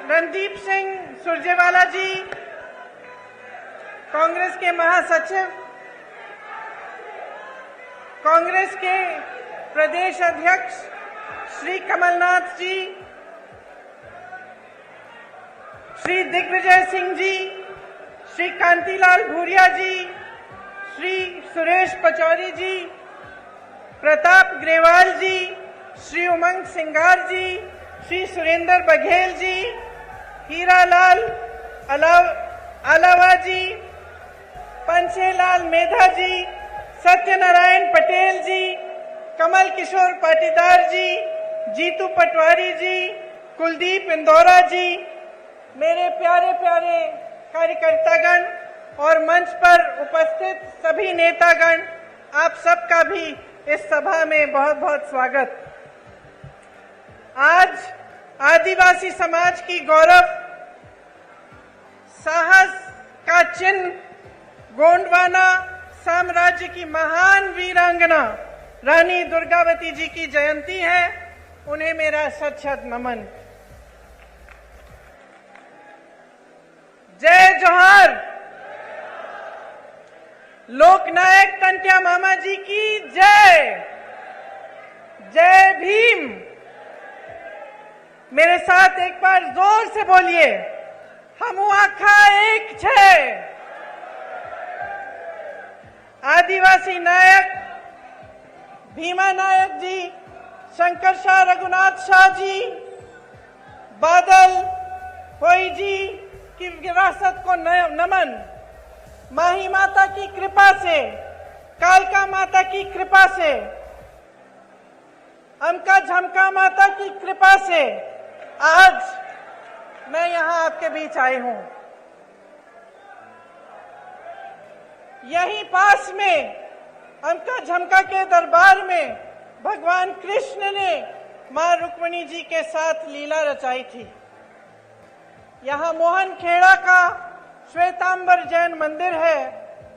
रणदीप सिंह सुरजेवाला जी, कांग्रेस के महासचिव, कांग्रेस के प्रदेश अध्यक्ष श्री कमलनाथ जी, श्री दिग्विजय सिंह जी, श्री कांतिलाल भूरिया जी, श्री सुरेश पचौरी जी, प्रताप ग्रेवाल जी, श्री उमंग सिंगार जी, श्री सुरेंद्र बघेल जी, हीरालाल अलावा जी, पंचेलाल मेधा जी, सत्यनारायण पटेल जी, कमल किशोर पाटीदार जी, जीतू पटवारी जी, कुलदीप इंदौरा जी, मेरे प्यारे प्यारे कार्यकर्तागण और मंच पर उपस्थित सभी नेतागण, आप सबका भी इस सभा में बहुत बहुत स्वागत। आज आदिवासी समाज की गौरव, साहस का चिन्ह गोंडवाना साम्राज्य की महान वीरांगना रानी दुर्गावती जी की जयंती है। उन्हें मेरा शत शत नमन। जय जोहार। लोकनायक टंट्या मामा जी की जय। जय भीम। मेरे साथ एक बार जोर से बोलिए, हमू आखा एक छे। आदिवासी नायक भीमा नायक जी, शंकर शाह रघुनाथ शाह जी, बादल होई जी की विरासत को नमन। माही माता की कृपा से, कालका माता की कृपा से, अमका झमका माता की कृपा से आज मैं यहां आपके बीच आई हूं। यहीं पास में अमका झमका के दरबार में भगवान कृष्ण ने मां रुक्मिणी जी के साथ लीला रचाई थी। यहां मोहन खेड़ा का श्वेतांबर जैन मंदिर है,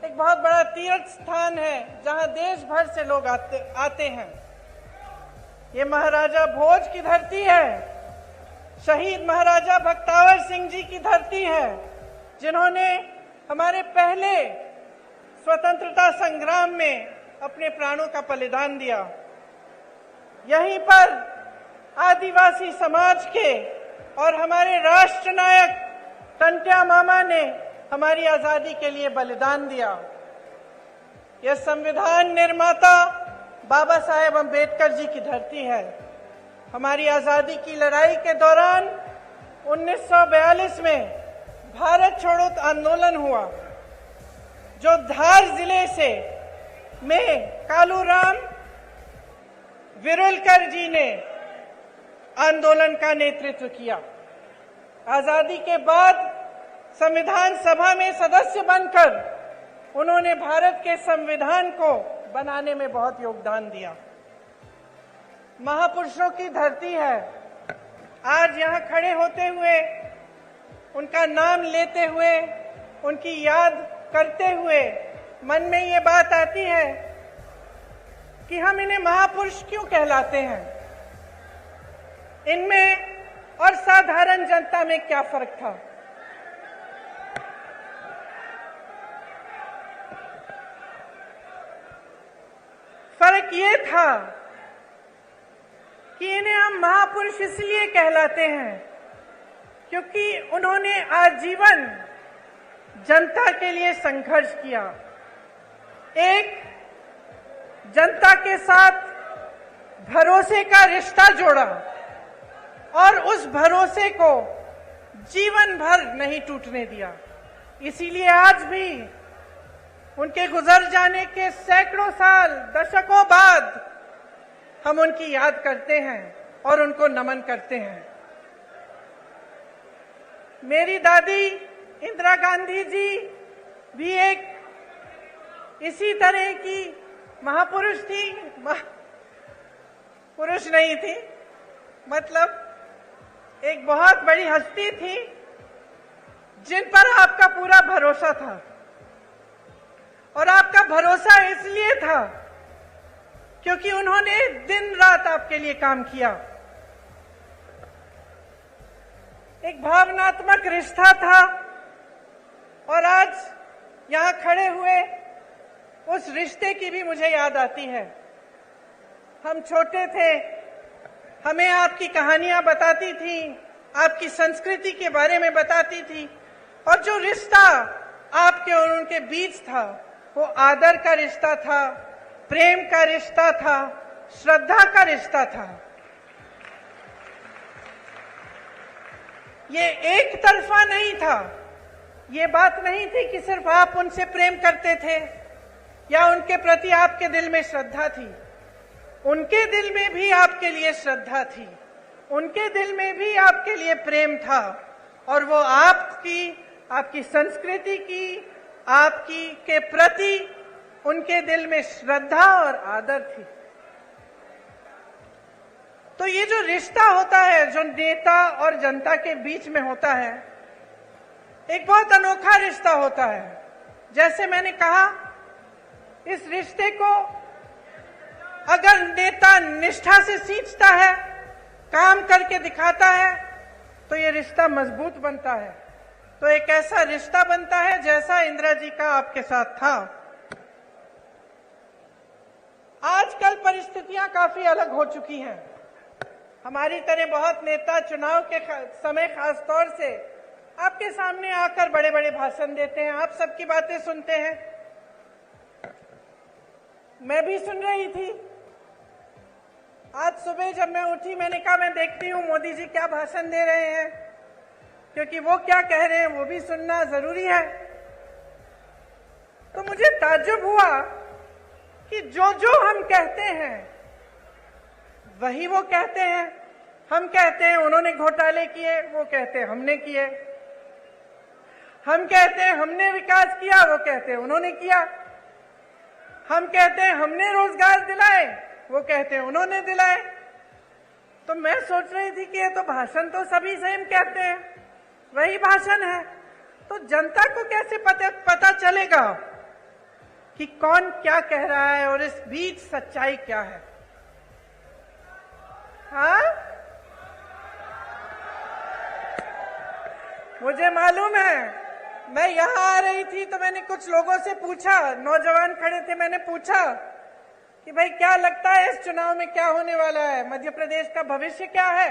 एक बहुत बड़ा तीर्थ स्थान है जहां देश भर से लोग आते हैं। ये महाराजा भोज की धरती है, शहीद महाराजा भक्तावर सिंह जी की धरती है, जिन्होंने हमारे पहले स्वतंत्रता संग्राम में अपने प्राणों का बलिदान दिया। यहीं पर आदिवासी समाज के और हमारे राष्ट्र नायक टंट्या मामा ने हमारी आजादी के लिए बलिदान दिया। यह संविधान निर्माता बाबा साहेब अम्बेडकर जी की धरती है। हमारी आजादी की लड़ाई के दौरान 1942 में भारत छोड़ो आंदोलन हुआ, जो धार जिले से में कालूराम विरुलकर जी ने आंदोलन का नेतृत्व किया। आजादी के बाद संविधान सभा में सदस्य बनकर उन्होंने भारत के संविधान को बनाने में बहुत योगदान दिया। महापुरुषों की धरती है। आज यहां खड़े होते हुए, उनका नाम लेते हुए, उनकी याद करते हुए मन में ये बात आती है कि हम इन्हें महापुरुष क्यों कहलाते हैं। इनमें और साधारण जनता में क्या फर्क था। फर्क ये था कि इन्हें हम महापुरुष इसलिए कहलाते हैं क्योंकि उन्होंने आजीवन जनता के लिए संघर्ष किया, एक जनता के साथ भरोसे का रिश्ता जोड़ा और उस भरोसे को जीवन भर नहीं टूटने दिया। इसीलिए आज भी उनके गुजर जाने के सैकड़ों साल, दशकों बाद हम उनकी याद करते हैं और उनको नमन करते हैं। मेरी दादी इंदिरा गांधी जी भी एक इसी तरह की महापुरुष थी, पुरुष नहीं थी, मतलब एक बहुत बड़ी हस्ती थी जिन पर आपका पूरा भरोसा था। और आपका भरोसा इसलिए था क्योंकि उन्होंने दिन रात आपके लिए काम किया। एक भावनात्मक रिश्ता था, और आज यहाँ खड़े हुए उस रिश्ते की भी मुझे याद आती है। हम छोटे थे, हमें आपकी कहानियां बताती थी, आपकी संस्कृति के बारे में बताती थी, और जो रिश्ता आपके और उनके बीच था वो आदर का रिश्ता था, प्रेम का रिश्ता था, श्रद्धा का रिश्ता था। ये एक तरफा नहीं था। ये बात नहीं थी कि सिर्फ आप उनसे प्रेम करते थे या उनके प्रति आपके दिल में श्रद्धा थी। उनके दिल में भी आपके लिए श्रद्धा थी, उनके दिल में भी आपके लिए प्रेम था, और वो आपकी संस्कृति की, आपकी के प्रति उनके दिल में श्रद्धा और आदर थी। तो ये जो रिश्ता होता है, जो नेता और जनता के बीच में होता है, एक बहुत अनोखा रिश्ता होता है। जैसे मैंने कहा, इस रिश्ते को अगर नेता निष्ठा से सींचता है, काम करके दिखाता है, तो ये रिश्ता मजबूत बनता है। तो एक ऐसा रिश्ता बनता है जैसा इंदिरा जी का आपके साथ था। आजकल परिस्थितियां काफी अलग हो चुकी हैं। हमारी तरह बहुत नेता चुनाव के समय खास तौर से आपके सामने आकर बड़े बड़े भाषण देते हैं, आप सबकी बातें सुनते हैं। मैं भी सुन रही थी। आज सुबह जब मैं उठी, मैंने कहा मैं देखती हूँ मोदी जी क्या भाषण दे रहे हैं, क्योंकि वो क्या कह रहे हैं वो भी सुनना जरूरी है। तो मुझे ताज्जुब हुआ कि जो जो हम कहते हैं वही वो कहते हैं। हम कहते हैं उन्होंने घोटाले किए, वो कहते हैं हमने किए। हम कहते हैं हमने विकास किया, वो कहते हैं उन्होंने किया। हम कहते हैं हमने रोजगार दिलाए, वो कहते हैं उन्होंने दिलाए। तो मैं सोच रही थी कि ये तो भाषण तो सभी सेम कहते हैं, वही भाषण है। तो जनता को कैसे पता चलेगा कि कौन क्या कह रहा है और इस बीच सच्चाई क्या है? हाँ, मुझे मालूम है। मैं यहां आ रही थी तो मैंने कुछ लोगों से पूछा, नौजवान खड़े थे, मैंने पूछा कि भाई क्या लगता है इस चुनाव में क्या होने वाला है, मध्य प्रदेश का भविष्य क्या है?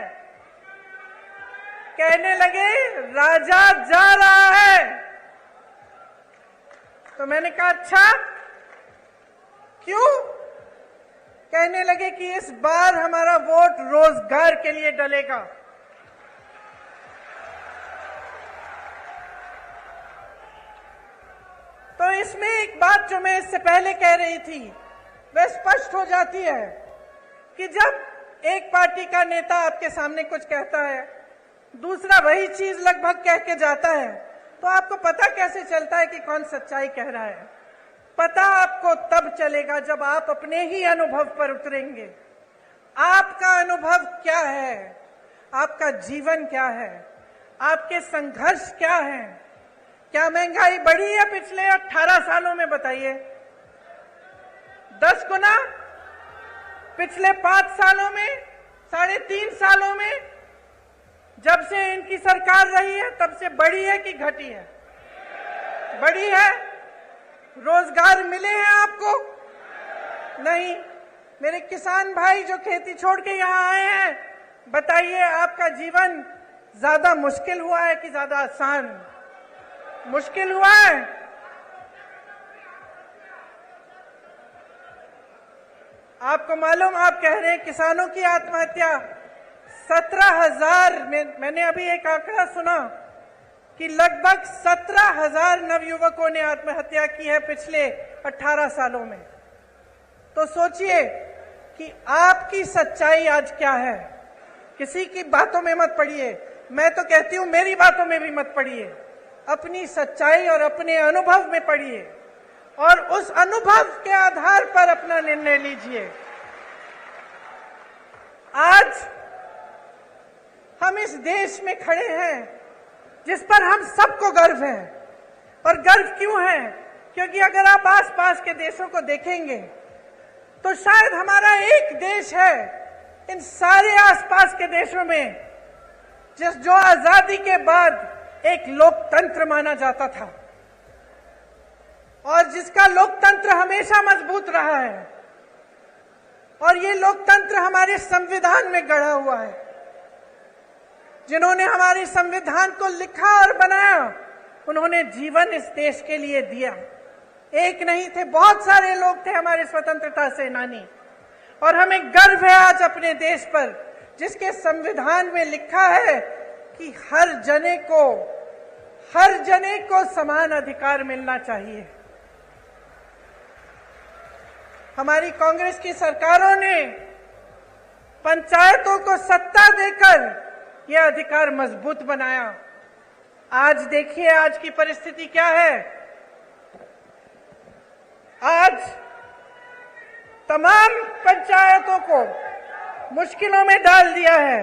कहने लगे राजा जा रहा है। तो मैंने कहा अच्छा क्यों? कहने लगे कि इस बार हमारा वोट रोजगार के लिए डलेगा। तो इसमें एक बात जो मैं इससे पहले कह रही थी वह स्पष्ट हो जाती है कि जब एक पार्टी का नेता आपके सामने कुछ कहता है, दूसरा वही चीज लगभग कह के जाता है, तो आपको पता कैसे चलता है कि कौन सच्चाई कह रहा है? पता आपको तब चलेगा जब आप अपने ही अनुभव पर उतरेंगे। आपका अनुभव क्या है? आपका जीवन क्या है? आपके संघर्ष क्या है? क्या महंगाई बढ़ी है पिछले 18 सालों में? बताइए। 10 गुना? पिछले 5 सालों में? 3.5 सालों में? जब से इनकी सरकार रही है तब से बढ़ी है कि घटी है? बढ़ी है। रोजगार मिले हैं आपको? नहीं। मेरे किसान भाई जो खेती छोड़ के यहाँ आए हैं, बताइए आपका जीवन ज्यादा मुश्किल हुआ है कि ज्यादा आसान? मुश्किल हुआ है। आपको मालूम, आप कह रहे हैं किसानों की आत्महत्या 17,000 में, मैंने अभी एक आंकड़ा सुना कि लगभग 17,000 नवयुवकों ने आत्महत्या की है पिछले 18 सालों में। तो सोचिए कि आपकी सच्चाई आज क्या है। किसी की बातों में मत पड़िए, मैं तो कहती हूं मेरी बातों में भी मत पड़िए, अपनी सच्चाई और अपने अनुभव में पड़िए और उस अनुभव के आधार पर अपना निर्णय लीजिए। आज हम इस देश में खड़े हैं जिस पर हम सबको गर्व है। और गर्व क्यों है? क्योंकि अगर आप आसपास के देशों को देखेंगे तो शायद हमारा एक देश है इन सारे आसपास के देशों में जो आजादी के बाद एक लोकतंत्र माना जाता था और जिसका लोकतंत्र हमेशा मजबूत रहा है, और ये लोकतंत्र हमारे संविधान में गढ़ा हुआ है। जिन्होंने हमारे संविधान को लिखा और बनाया, उन्होंने जीवन इस देश के लिए दिया। एक नहीं थे, बहुत सारे लोग थे हमारे स्वतंत्रता सेनानी, और हमें गर्व है आज अपने देश पर, जिसके संविधान में लिखा है कि हर जने को समान अधिकार मिलना चाहिए। हमारी कांग्रेस की सरकारों ने पंचायतों को सत्ता देकर यह अधिकार मजबूत बनाया। आज देखिए आज की परिस्थिति क्या है। आज तमाम पंचायतों को मुश्किलों में डाल दिया है,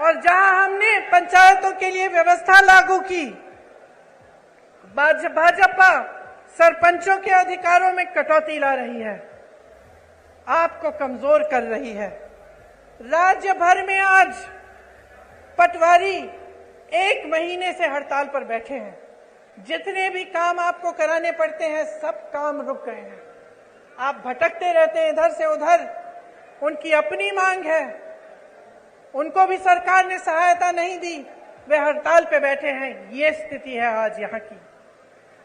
और जहां हमने पंचायतों के लिए व्यवस्था लागू की, भाजपा सरपंचों के अधिकारों में कटौती ला रही है, आपको कमजोर कर रही है। राज्य भर में आज पटवारी 1 महीने से हड़ताल पर बैठे हैं। जितने भी काम आपको कराने पड़ते हैं, सब काम रुक गए हैं। आप भटकते रहते हैं इधर से उधर। उनकी अपनी मांग है, उनको भी सरकार ने सहायता नहीं दी, वे हड़ताल पे बैठे हैं। ये स्थिति है आज यहाँ की।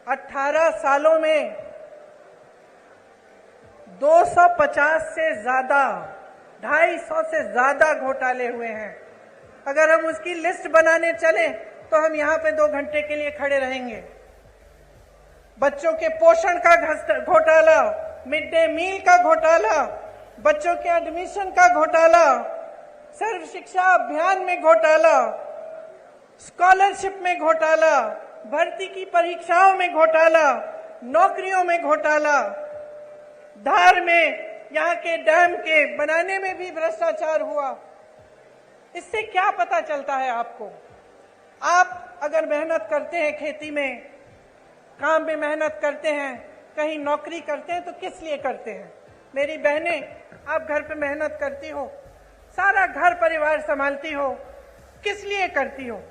18 सालों में 250 से ज्यादा, 250 से ज्यादा घोटाले हुए हैं। अगर हम उसकी लिस्ट बनाने चले तो हम यहाँ पे 2 घंटे के लिए खड़े रहेंगे। बच्चों के पोषण का घोटाला, मिड डे मील का घोटाला, बच्चों के एडमिशन का घोटाला, सर्व शिक्षा अभियान में घोटाला, स्कॉलरशिप में घोटाला, भर्ती की परीक्षाओं में घोटाला, नौकरियों में घोटाला, धार में यहाँ के डैम के बनाने में भी भ्रष्टाचार हुआ। इससे क्या पता चलता है आपको? आप अगर मेहनत करते हैं, खेती में, काम में मेहनत करते हैं, कहीं नौकरी करते हैं, तो किस लिए करते हैं? मेरी बहनें, आप घर पे मेहनत करती हो, सारा घर परिवार संभालती हो, किस लिए करती हो?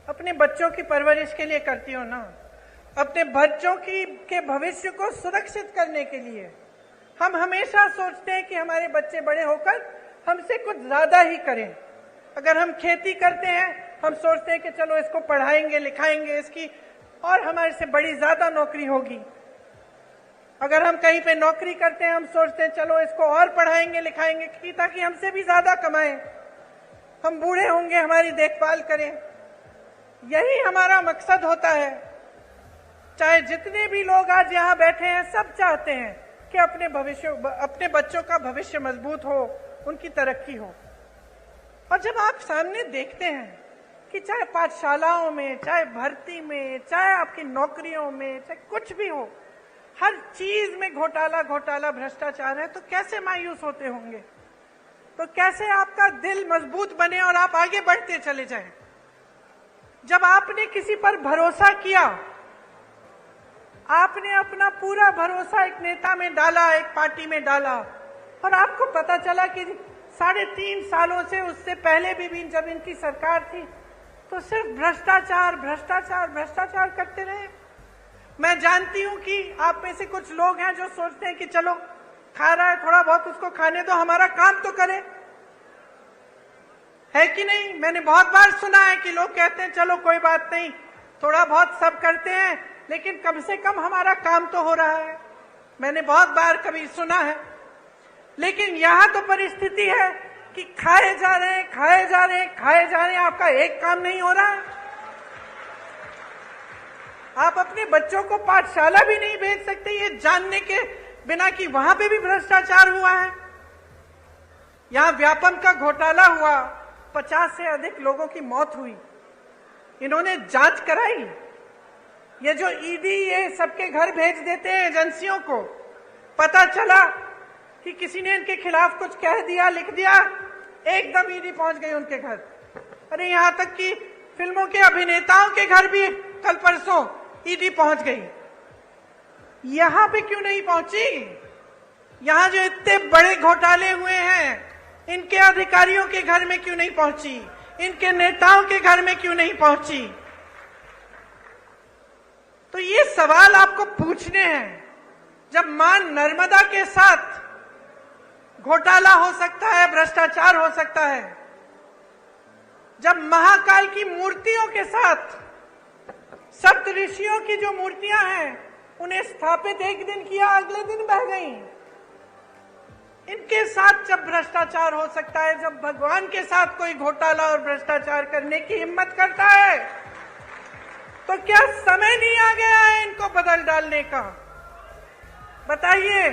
अपने बच्चों की परवरिश के लिए करती हो ना, अपने बच्चों के भविष्य को सुरक्षित करने के लिए। हम हमेशा सोचते हैं कि हमारे बच्चे बड़े होकर हमसे कुछ ज्यादा ही करें। अगर हम खेती करते हैं, हम सोचते हैं कि चलो इसको पढ़ाएंगे लिखाएंगे, इसकी और हमारे से बड़ी ज्यादा नौकरी होगी। अगर हम कहीं पे नौकरी करते हैं, हम सोचते हैं चलो इसको और पढ़ाएंगे लिखाएंगे ताकि हमसे भी ज्यादा कमाएं, हम बूढ़े होंगे हमारी देखभाल करें। यही हमारा मकसद होता है। चाहे जितने भी लोग आज यहाँ बैठे हैं, सब चाहते हैं कि अपने बच्चों का भविष्य मजबूत हो, उनकी तरक्की हो। और जब आप सामने देखते हैं कि चाहे पाठशालाओं में, चाहे भर्ती में, चाहे आपकी नौकरियों में, चाहे कुछ भी हो, हर चीज में घोटाला भ्रष्टाचार है, तो कैसे मायूस होते होंगे? तो कैसे आपका दिल मजबूत बने और आप आगे बढ़ते चले जाएं? जब आपने किसी पर भरोसा किया, आपने अपना पूरा भरोसा एक नेता में डाला, एक पार्टी में डाला, और आपको पता चला कि 3.5 सालों से, उससे पहले भी जब इनकी सरकार थी, तो सिर्फ भ्रष्टाचार करते रहे। मैं जानती हूं कि आप में से कुछ लोग हैं जो सोचते हैं कि चलो खा रहा है, थोड़ा बहुत उसको खाने दो, हमारा काम तो करे, है कि नहीं? मैंने बहुत बार सुना है कि लोग कहते हैं चलो कोई बात नहीं, थोड़ा बहुत सब करते हैं, लेकिन कम से कम हमारा काम तो हो रहा है। मैंने बहुत बार कभी सुना है। लेकिन यहां तो परिस्थिति है कि खाए जा रहे हैं, आपका एक काम नहीं हो रहा है। आप अपने बच्चों को पाठशाला भी नहीं भेज सकते, ये जानने के बिना कि वहां पे भी भ्रष्टाचार हुआ है। यहां व्यापम का घोटाला हुआ, 50 से अधिक लोगों की मौत हुई। इन्होंने जांच कराई। ये जो ईडी ये सबके घर भेज देते हैं एजेंसियों को, पता चला कि किसी ने इनके खिलाफ कुछ कह दिया, लिख दिया, एकदम ईडी पहुंच गई उनके घर। अरे यहां तक कि फिल्मों के अभिनेताओं के घर भी कल परसों ईडी पहुंच गई। यहां पे क्यों नहीं पहुंची? यहां जो इतने बड़े घोटाले हुए हैं, इनके अधिकारियों के घर में क्यों नहीं पहुंची? इनके नेताओं के घर में क्यों नहीं पहुंची? तो ये सवाल आपको पूछने हैं। जब मां नर्मदा के साथ घोटाला हो सकता है, भ्रष्टाचार हो सकता है, जब महाकाल की मूर्तियों के साथ सप्त ऋषियों की जो मूर्तियां हैं उन्हें स्थापित एक दिन किया, अगले दिन बह गई, इनके साथ जब भ्रष्टाचार हो सकता है, जब भगवान के साथ कोई घोटाला और भ्रष्टाचार करने की हिम्मत करता है, तो क्या समय नहीं आ गया है इनको बदल डालने का? बताइए।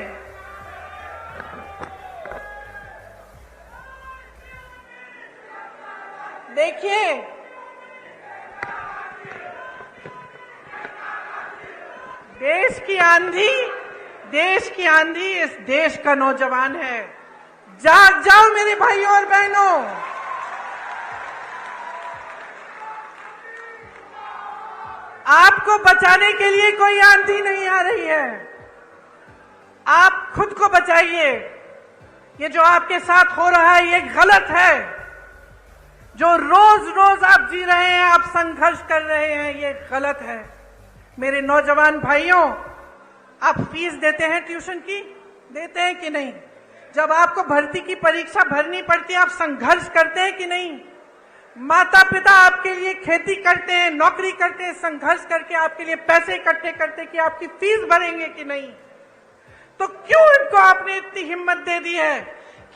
देखिए, देश की आंधी इस देश का नौजवान है। जाग जाओ मेरे भाइयों और बहनों। आपको बचाने के लिए कोई आंधी नहीं आ रही है, आप खुद को बचाइए। ये जो आपके साथ हो रहा है ये गलत है। जो रोज रोज आप जी रहे हैं, आप संघर्ष कर रहे हैं, ये गलत है। मेरे नौजवान भाइयों, आप फीस देते हैं ट्यूशन की? देते हैं कि नहीं? जब आपको भर्ती की परीक्षा भरनी पड़ती है, आप संघर्ष करते हैं कि नहीं? माता पिता आपके लिए खेती करते हैं, नौकरी करते हैं, संघर्ष करके आपके लिए पैसे इकट्ठे करते कि आपकी फीस भरेंगे कि नहीं? तो क्यों इनको आपने इतनी हिम्मत दे दी है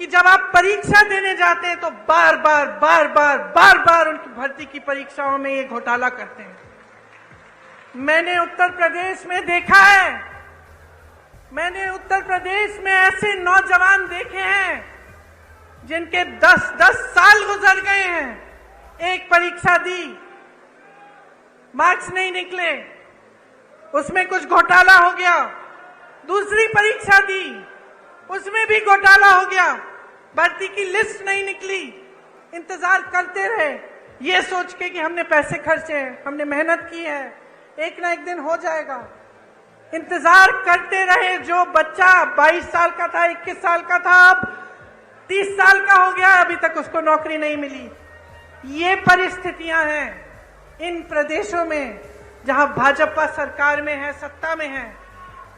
कि जब आप परीक्षा देने जाते हैं तो बार बार उनकी भर्ती की परीक्षाओं में ये घोटाला करते हैं? मैंने उत्तर प्रदेश में देखा है, मैंने उत्तर प्रदेश में ऐसे नौजवान देखे हैं जिनके 10-10 साल गुजर गए हैं। एक परीक्षा दी, मार्क्स नहीं निकले, उसमें कुछ घोटाला हो गया। दूसरी परीक्षा दी, उसमें भी घोटाला हो गया, भर्ती की लिस्ट नहीं निकली। इंतजार करते रहे ये सोच के कि हमने पैसे खर्चे हैं, हमने मेहनत की है, एक ना एक दिन हो जाएगा। इंतजार करते रहे। जो बच्चा 22 साल का था, 21 साल का था, अब 30 साल का हो गया, अभी तक उसको नौकरी नहीं मिली। ये परिस्थितियां हैं इन प्रदेशों में जहां भाजपा सरकार में है, सत्ता में है,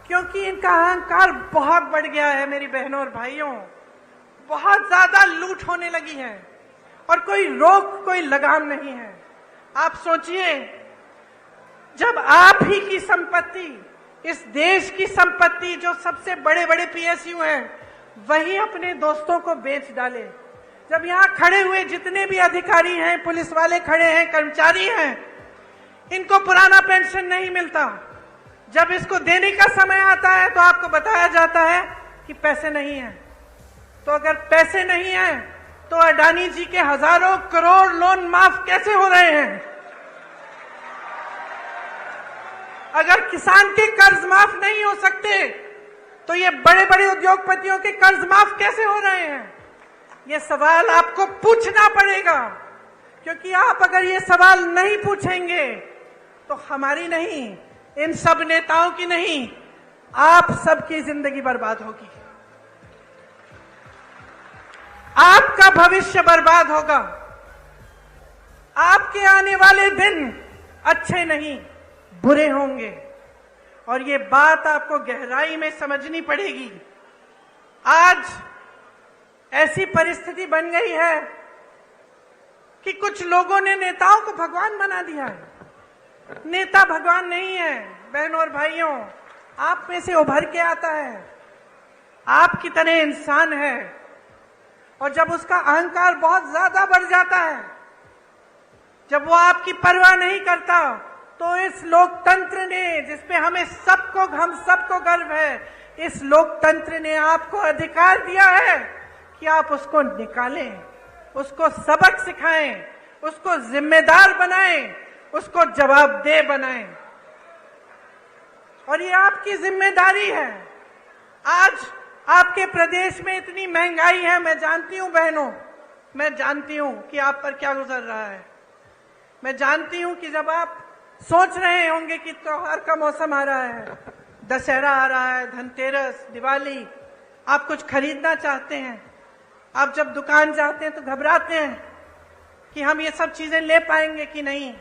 क्योंकि इनका अहंकार बहुत बढ़ गया है। मेरी बहनों और भाइयों, बहुत ज्यादा लूट होने लगी है और कोई रोक, कोई लगाम नहीं है। आप सोचिए, जब आप ही की संपत्ति, इस देश की संपत्ति, जो सबसे बड़े बड़े पीएसयू हैं, वही अपने दोस्तों को बेच डाले। जब यहां खड़े हुए जितने भी अधिकारी हैं, पुलिस वाले खड़े हैं, कर्मचारी हैं, इनको पुराना पेंशन नहीं मिलता। जब इसको देने का समय आता है तो आपको बताया जाता है कि पैसे नहीं हैं। तो अगर पैसे नहीं हैं तो अडानी जी के हजारों करोड़ लोन माफ कैसे हो रहे हैं? अगर किसान के कर्ज माफ नहीं हो सकते तो ये बड़े बड़े उद्योगपतियों के कर्ज माफ कैसे हो रहे हैं? ये सवाल आपको पूछना पड़ेगा, क्योंकि आप अगर ये सवाल नहीं पूछेंगे तो हमारी नहीं, इन सब नेताओं की नहीं, आप सबकी जिंदगी बर्बाद होगी, आपका भविष्य बर्बाद होगा, आपके आने वाले दिन अच्छे नहीं बुरे होंगे। और ये बात आपको गहराई में समझनी पड़ेगी। आज ऐसी परिस्थिति बन गई है कि कुछ लोगों ने नेताओं को भगवान बना दिया है। नेता भगवान नहीं है। बहनों और भाइयों, आप में से उभर के आता है, आपकी तरह इंसान है, और जब उसका अहंकार बहुत ज्यादा बढ़ जाता है, जब वो आपकी परवाह नहीं करता, तो इस लोकतंत्र ने, जिसपे हम सबको गर्व है, इस लोकतंत्र ने आपको अधिकार दिया है कि आप उसको निकालें, उसको सबक सिखाएं, उसको जिम्मेदार बनाएं, उसको जवाबदेह बनाएं। और ये आपकी जिम्मेदारी है। आज आपके प्रदेश में इतनी महंगाई है, मैं जानती हूं बहनों, मैं जानती हूं कि आप पर क्या गुजर रहा है। मैं जानती हूं कि जब आप सोच रहे होंगे कि त्योहार का मौसम आ रहा है, दशहरा आ रहा है, धनतेरस, दिवाली, आप कुछ खरीदना चाहते हैं, आप जब दुकान जाते हैं तो घबराते हैं कि हम ये सब चीजें ले पाएंगे कि नहीं।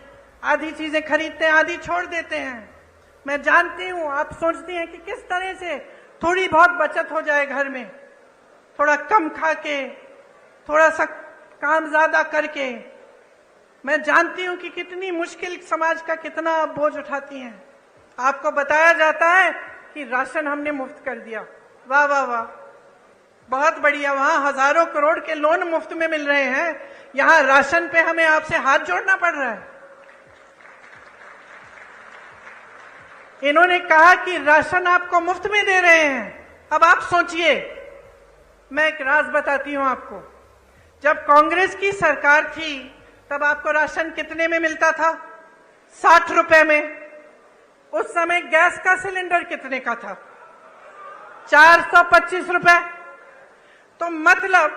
आधी चीजें खरीदते हैं, आधी छोड़ देते हैं। मैं जानती हूं आप सोचती हैं कि किस तरह से थोड़ी बहुत बचत हो जाए घर में, थोड़ा कम खा के, थोड़ा सा काम ज्यादा करके। मैं जानती हूं कि कितनी मुश्किल समाज का कितना बोझ उठाती हैं। आपको बताया जाता है कि राशन हमने मुफ्त कर दिया, वाह वाह वाह, बहुत बढ़िया। वहां हजारों करोड़ के लोन मुफ्त में मिल रहे हैं, यहां राशन पे हमें आपसे हाथ जोड़ना पड़ रहा है। इन्होंने कहा कि राशन आपको मुफ्त में दे रहे हैं। अब आप सोचिए, मैं एक राज बताती हूं आपको। जब कांग्रेस की सरकार थी तब आपको राशन कितने में मिलता था? 60 रुपए में। उस समय गैस का सिलेंडर कितने का था? 425 रुपए। तो मतलब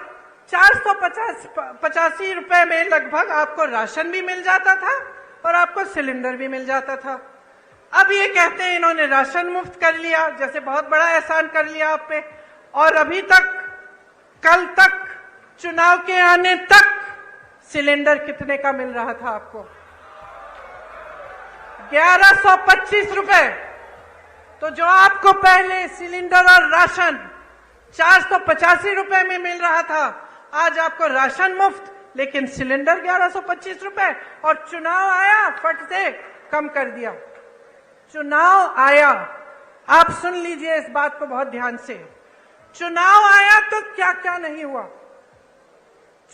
485 रुपए में लगभग आपको राशन भी मिल जाता था और आपको सिलेंडर भी मिल जाता था। अब ये कहते हैं इन्होंने राशन मुफ्त कर लिया, जैसे बहुत बड़ा एहसान कर लिया आप पे। और अभी तक, कल तक, चुनाव के आने तक सिलेंडर कितने का मिल रहा था आपको? 1125 रुपए। तो जो आपको पहले सिलेंडर और राशन 485 रुपए में मिल रहा था, आज आपको राशन मुफ्त लेकिन सिलेंडर 1125 रुपए। और चुनाव आया, फट से कम कर दिया। चुनाव आया, आप सुन लीजिए इस बात को बहुत ध्यान से। चुनाव आया तो क्या क्या नहीं हुआ।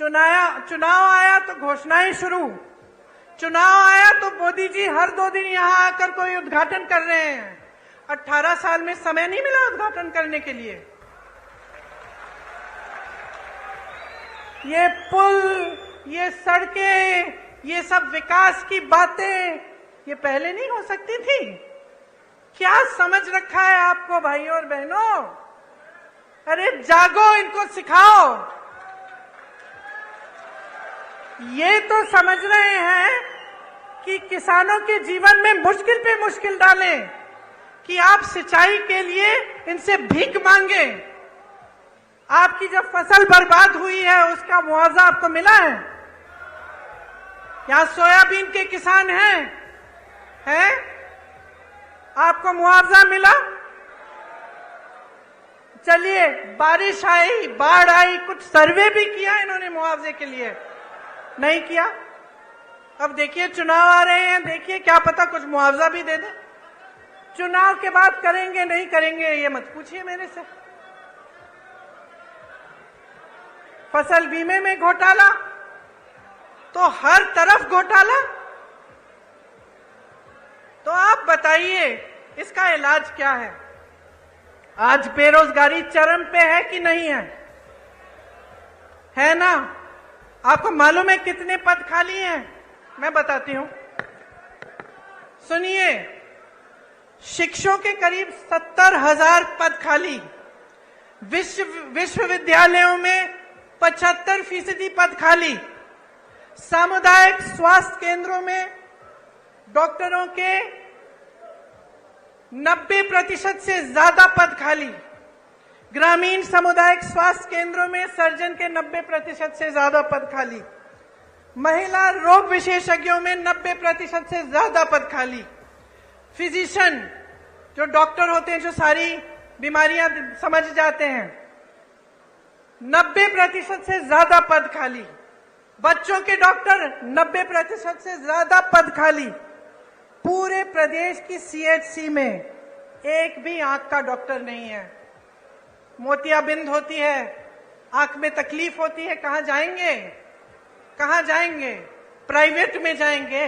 चुनाव आया तो घोषणाएं शुरू। चुनाव आया तो मोदी जी हर 2 दिन यहां आकर कोई उद्घाटन कर रहे हैं। 18 साल में समय नहीं मिला उद्घाटन करने के लिए। ये पुल, ये सड़कें, ये सब विकास की बातें ये पहले नहीं हो सकती थी? क्या समझ रखा है आपको भाइयों और बहनों? अरे जागो, इनको सिखाओ। ये तो समझ रहे हैं कि किसानों के जीवन में मुश्किल पे मुश्किल डालें, कि आप सिंचाई के लिए इनसे भीख मांगे। आपकी जब फसल बर्बाद हुई है उसका मुआवजा आपको मिला है? यहां सोयाबीन के किसान हैं? आपको मुआवजा मिला? चलिए, बारिश आई, बाढ़ आई, कुछ सर्वे भी किया इन्होंने मुआवजे के लिए? नहीं किया। अब देखिए चुनाव आ रहे हैं, देखिए क्या पता कुछ मुआवजा भी दे दे। चुनाव के बाद करेंगे नहीं करेंगे ये मत पूछिए मेरे से। फसल बीमे में घोटाला, तो हर तरफ घोटाला। तो आप बताइए इसका इलाज क्या है? आज बेरोजगारी चरम पे है कि नहीं है? है ना? आपको मालूम है कितने पद खाली हैं? मैं बताती हूं, सुनिए। शिक्षकों के करीब 70,000 पद खाली। विश्वविद्यालयों में 75% पद खाली। सामुदायिक स्वास्थ्य केंद्रों में डॉक्टरों के 90% से ज्यादा पद खाली। ग्रामीण सामुदायिक स्वास्थ्य केंद्रों में सर्जन के 90% से ज्यादा पद खाली। महिला रोग विशेषज्ञों में 90% से ज्यादा पद खाली। फिजिशियन, जो डॉक्टर होते हैं, जो सारी बीमारियां समझ जाते हैं, 90% से ज्यादा पद खाली। बच्चों के डॉक्टर 90% से ज्यादा पद खाली। पूरे प्रदेश की सीएचसी में एक भी आंख का डॉक्टर नहीं है। मोतियाबिंद होती है, आंख में तकलीफ होती है, कहां जाएंगे? कहां जाएंगे? प्राइवेट में जाएंगे।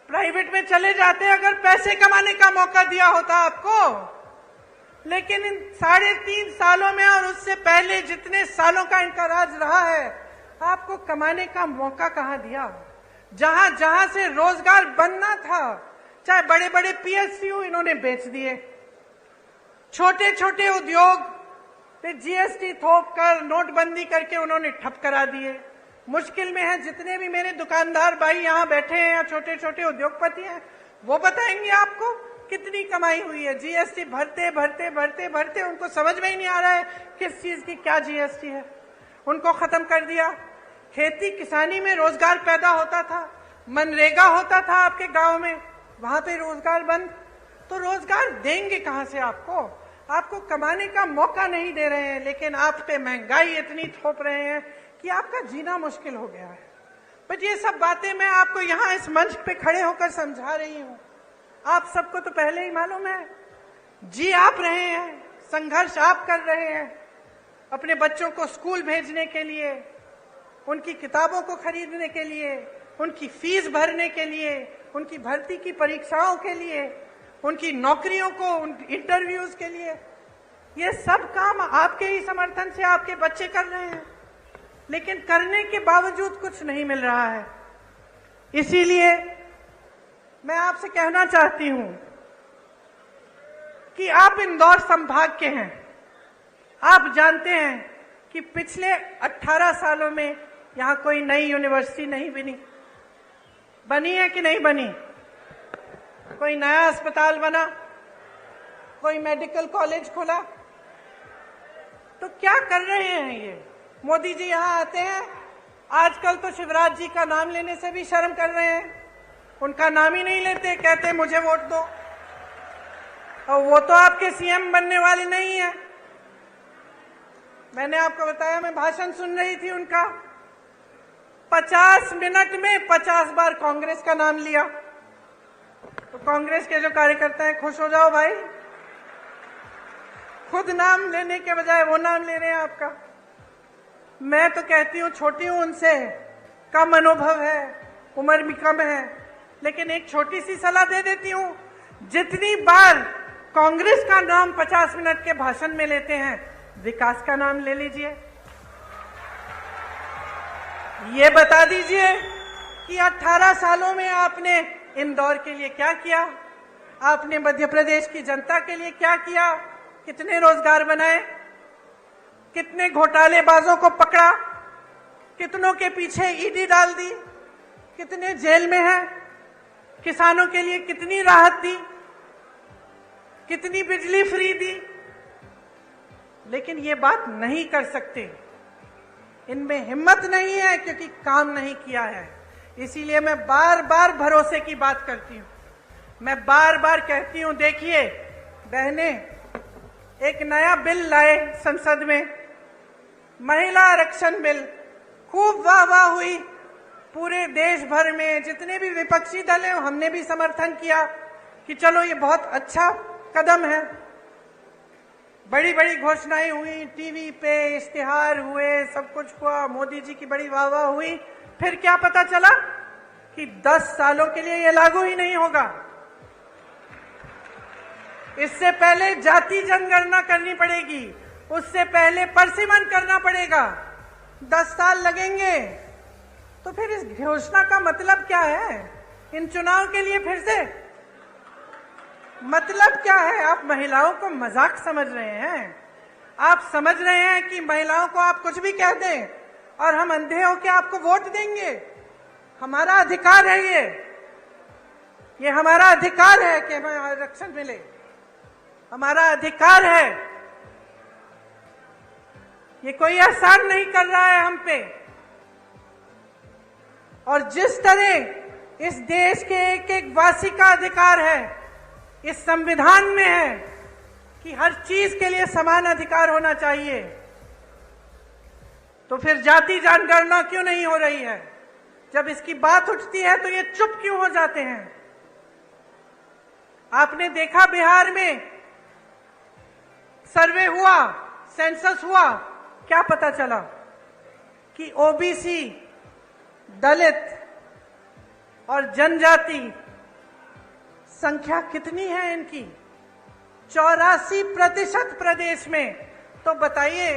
प्राइवेट में चले जाते अगर पैसे कमाने का मौका दिया होता आपको। लेकिन इन 3.5 सालों में और उससे पहले जितने सालों का इनका राज रहा है, आपको कमाने का मौका कहां दिया? जहां जहां से रोजगार बनना था, चाहे बड़े बड़े पीएसयू इन्होंने बेच दिए। छोटे छोटे उद्योग पे जीएसटी थोप कर, नोटबंदी करके उन्होंने ठप करा दिए। मुश्किल में है जितने भी मेरे दुकानदार भाई यहाँ बैठे हैं या छोटे छोटे उद्योगपति हैं, वो बताएंगे आपको कितनी कमाई हुई है। जीएसटी भरते भरते भरते भरते उनको समझ में ही नहीं आ रहा है किस चीज की क्या जीएसटी है। उनको खत्म कर दिया। खेती किसानी में रोजगार पैदा होता था, मनरेगा होता था आपके गांव में, वहां पे रोजगार बंद। तो रोजगार देंगे कहां से आपको? आपको कमाने का मौका नहीं दे रहे हैं, लेकिन आप पे महंगाई इतनी थोप रहे हैं कि आपका जीना मुश्किल हो गया है। बट ये सब बातें मैं आपको यहाँ इस मंच पे खड़े होकर समझा रही हूँ। आप सबको तो पहले ही मालूम है, जी आप रहे हैं, संघर्ष आप कर रहे हैं अपने बच्चों को स्कूल भेजने के लिए, उनकी किताबों को खरीदने के लिए, उनकी फीस भरने के लिए, उनकी भर्ती की परीक्षाओं के लिए, उनकी नौकरियों को, इंटरव्यूज के लिए। ये सब काम आपके ही समर्थन से आपके बच्चे कर रहे हैं, लेकिन करने के बावजूद कुछ नहीं मिल रहा है। इसीलिए मैं आपसे कहना चाहती हूं कि आप इंदौर संभाग के हैं। आप जानते हैं कि पिछले 18 सालों में यहां कोई नई यूनिवर्सिटी नहीं बनी है कि नहीं बनी? कोई नया अस्पताल बना? कोई मेडिकल कॉलेज खुला? तो क्या कर रहे हैं ये? मोदी जी यहां आते हैं, आजकल तो शिवराज जी का नाम लेने से भी शर्म कर रहे हैं, उनका नाम ही नहीं लेते, कहते मुझे वोट दो। और वो तो आपके सीएम बनने वाले नहीं है। मैंने आपको बताया, मैं भाषण सुन रही थी उनका, 50 मिनट में 50 बार कांग्रेस का नाम लिया। तो कांग्रेस के जो कार्यकर्ता हैं, खुश हो जाओ भाई, खुद नाम लेने के बजाय वो नाम ले रहे हैं आपका। मैं तो कहती हूँ, छोटी हूं उनसे, कम अनुभव है, उम्र भी कम है, लेकिन एक छोटी सी सलाह दे देती हूँ, जितनी बार कांग्रेस का नाम 50 मिनट के भाषण में लेते हैं, विकास का नाम ले लीजिए। ये बता दीजिए कि 18 सालों में आपने इंदौर के लिए क्या किया, आपने मध्य प्रदेश की जनता के लिए क्या किया, कितने रोजगार बनाए, कितने घोटालेबाजों को पकड़ा, कितनों के पीछे ईडी डाल दी, कितने जेल में हैं, किसानों के लिए कितनी राहत दी, कितनी बिजली फ्री दी। लेकिन ये बात नहीं कर सकते, इनमें हिम्मत नहीं है, क्योंकि काम नहीं किया है। इसीलिए मैं बार बार भरोसे की बात करती हूं, मैं बार बार कहती हूं, देखिए बहने, एक नया बिल लाए संसद में, महिला आरक्षण बिल, खूब वाह वाह हुई पूरे देश भर में। जितने भी विपक्षी दल हैं, हमने भी समर्थन किया कि चलो ये बहुत अच्छा कदम है। बड़ी बड़ी घोषणाएं हुई, टीवी पे इश्तिहार हुए, सब कुछ हुआ, मोदी जी की बड़ी वाह वाह हुई। फिर क्या पता चला कि 10 सालों के लिए ये लागू ही नहीं होगा। इससे पहले जाति जनगणना करनी पड़ेगी, उससे पहले परसिमन करना पड़ेगा, 10 साल लगेंगे। तो फिर इस घोषणा का मतलब क्या है? इन चुनाव के लिए फिर से मतलब क्या है? आप महिलाओं को मजाक समझ रहे हैं? आप समझ रहे हैं कि महिलाओं को आप कुछ भी कह दें और हम अंधे होकर आपको वोट देंगे? हमारा अधिकार है ये हमारा अधिकार है कि हमें आरक्षण मिले, हमारा अधिकार है। ये कोई एहसान नहीं कर रहा है हम पे। और जिस तरह इस देश के एक एक वासी का अधिकार है, इस संविधान में है कि हर चीज के लिए समान अधिकार होना चाहिए, तो फिर जाति जनगणना क्यों नहीं हो रही है? जब इसकी बात उठती है तो ये चुप क्यों हो जाते हैं? आपने देखा बिहार में सर्वे हुआ, सेंसस हुआ, क्या पता चला कि ओबीसी, दलित और जनजाति संख्या कितनी है इनकी? 84% प्रदेश में। तो बताइए,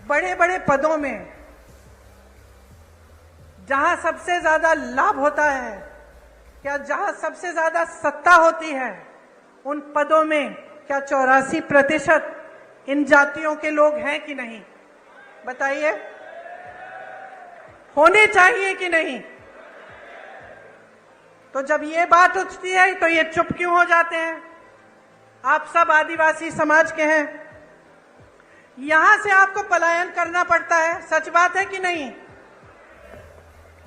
बड़े बड़े पदों में जहां सबसे ज्यादा लाभ होता है या जहां सबसे ज्यादा सत्ता होती है, उन पदों में क्या 84% इन जातियों के लोग हैं कि नहीं? बताइए, होने चाहिए कि नहीं? तो जब ये बात उठती है तो ये चुप क्यों हो जाते हैं? आप सब आदिवासी समाज के हैं, यहां से आपको पलायन करना पड़ता है। सच बात है कि नहीं?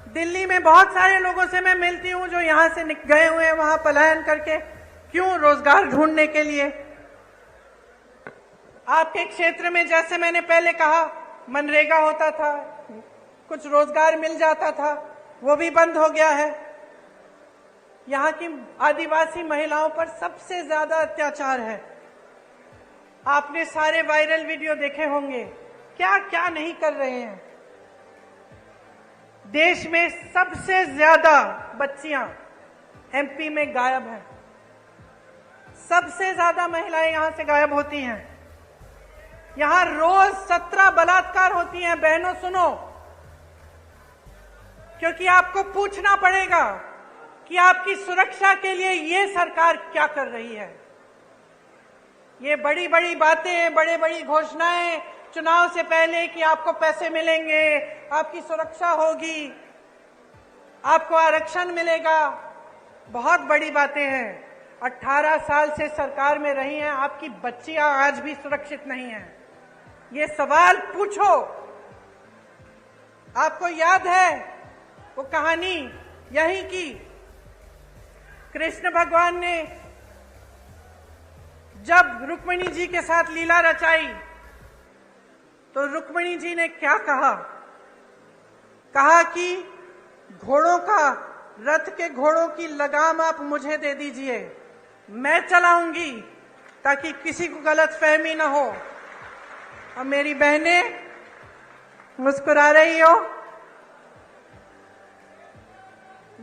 दिल्ली में बहुत सारे लोगों से मैं मिलती हूं जो यहां से गए हुए हैं वहां पलायन करके, क्यों? रोजगार ढूंढने के लिए। आपके क्षेत्र में जैसे मैंने पहले कहा मनरेगा होता था, कुछ रोजगार मिल जाता था, वो भी बंद हो गया है। यहाँ की आदिवासी महिलाओं पर सबसे ज्यादा अत्याचार है। आपने सारे वायरल वीडियो देखे होंगे, क्या क्या नहीं कर रहे हैं। देश में सबसे ज्यादा बच्चियां एमपी में गायब हैं। सबसे ज्यादा महिलाएं यहां से गायब होती हैं। यहां रोज 17 बलात्कार होती हैं। बहनों सुनो, क्योंकि आपको पूछना पड़ेगा कि आपकी सुरक्षा के लिए ये सरकार क्या कर रही है। ये बड़ी बड़ी बातें, बड़ी बड़ी घोषणाएं चुनाव से पहले कि आपको पैसे मिलेंगे, आपकी सुरक्षा होगी, आपको आरक्षण मिलेगा, बहुत बड़ी बातें हैं। 18 साल से सरकार में रही हैं, आपकी बच्चियां आज भी सुरक्षित नहीं हैं। ये सवाल पूछो। आपको याद है वो कहानी यही की कृष्ण भगवान ने जब रुक्मिणी जी के साथ लीला रचाई तो रुक्मिणी जी ने क्या कहा? कहा कि घोड़ों का, रथ के घोड़ों की लगाम आप मुझे दे दीजिए, मैं चलाऊंगी ताकि किसी को गलतफहमी ना हो। और मेरी बहनें मुस्कुरा रही हो,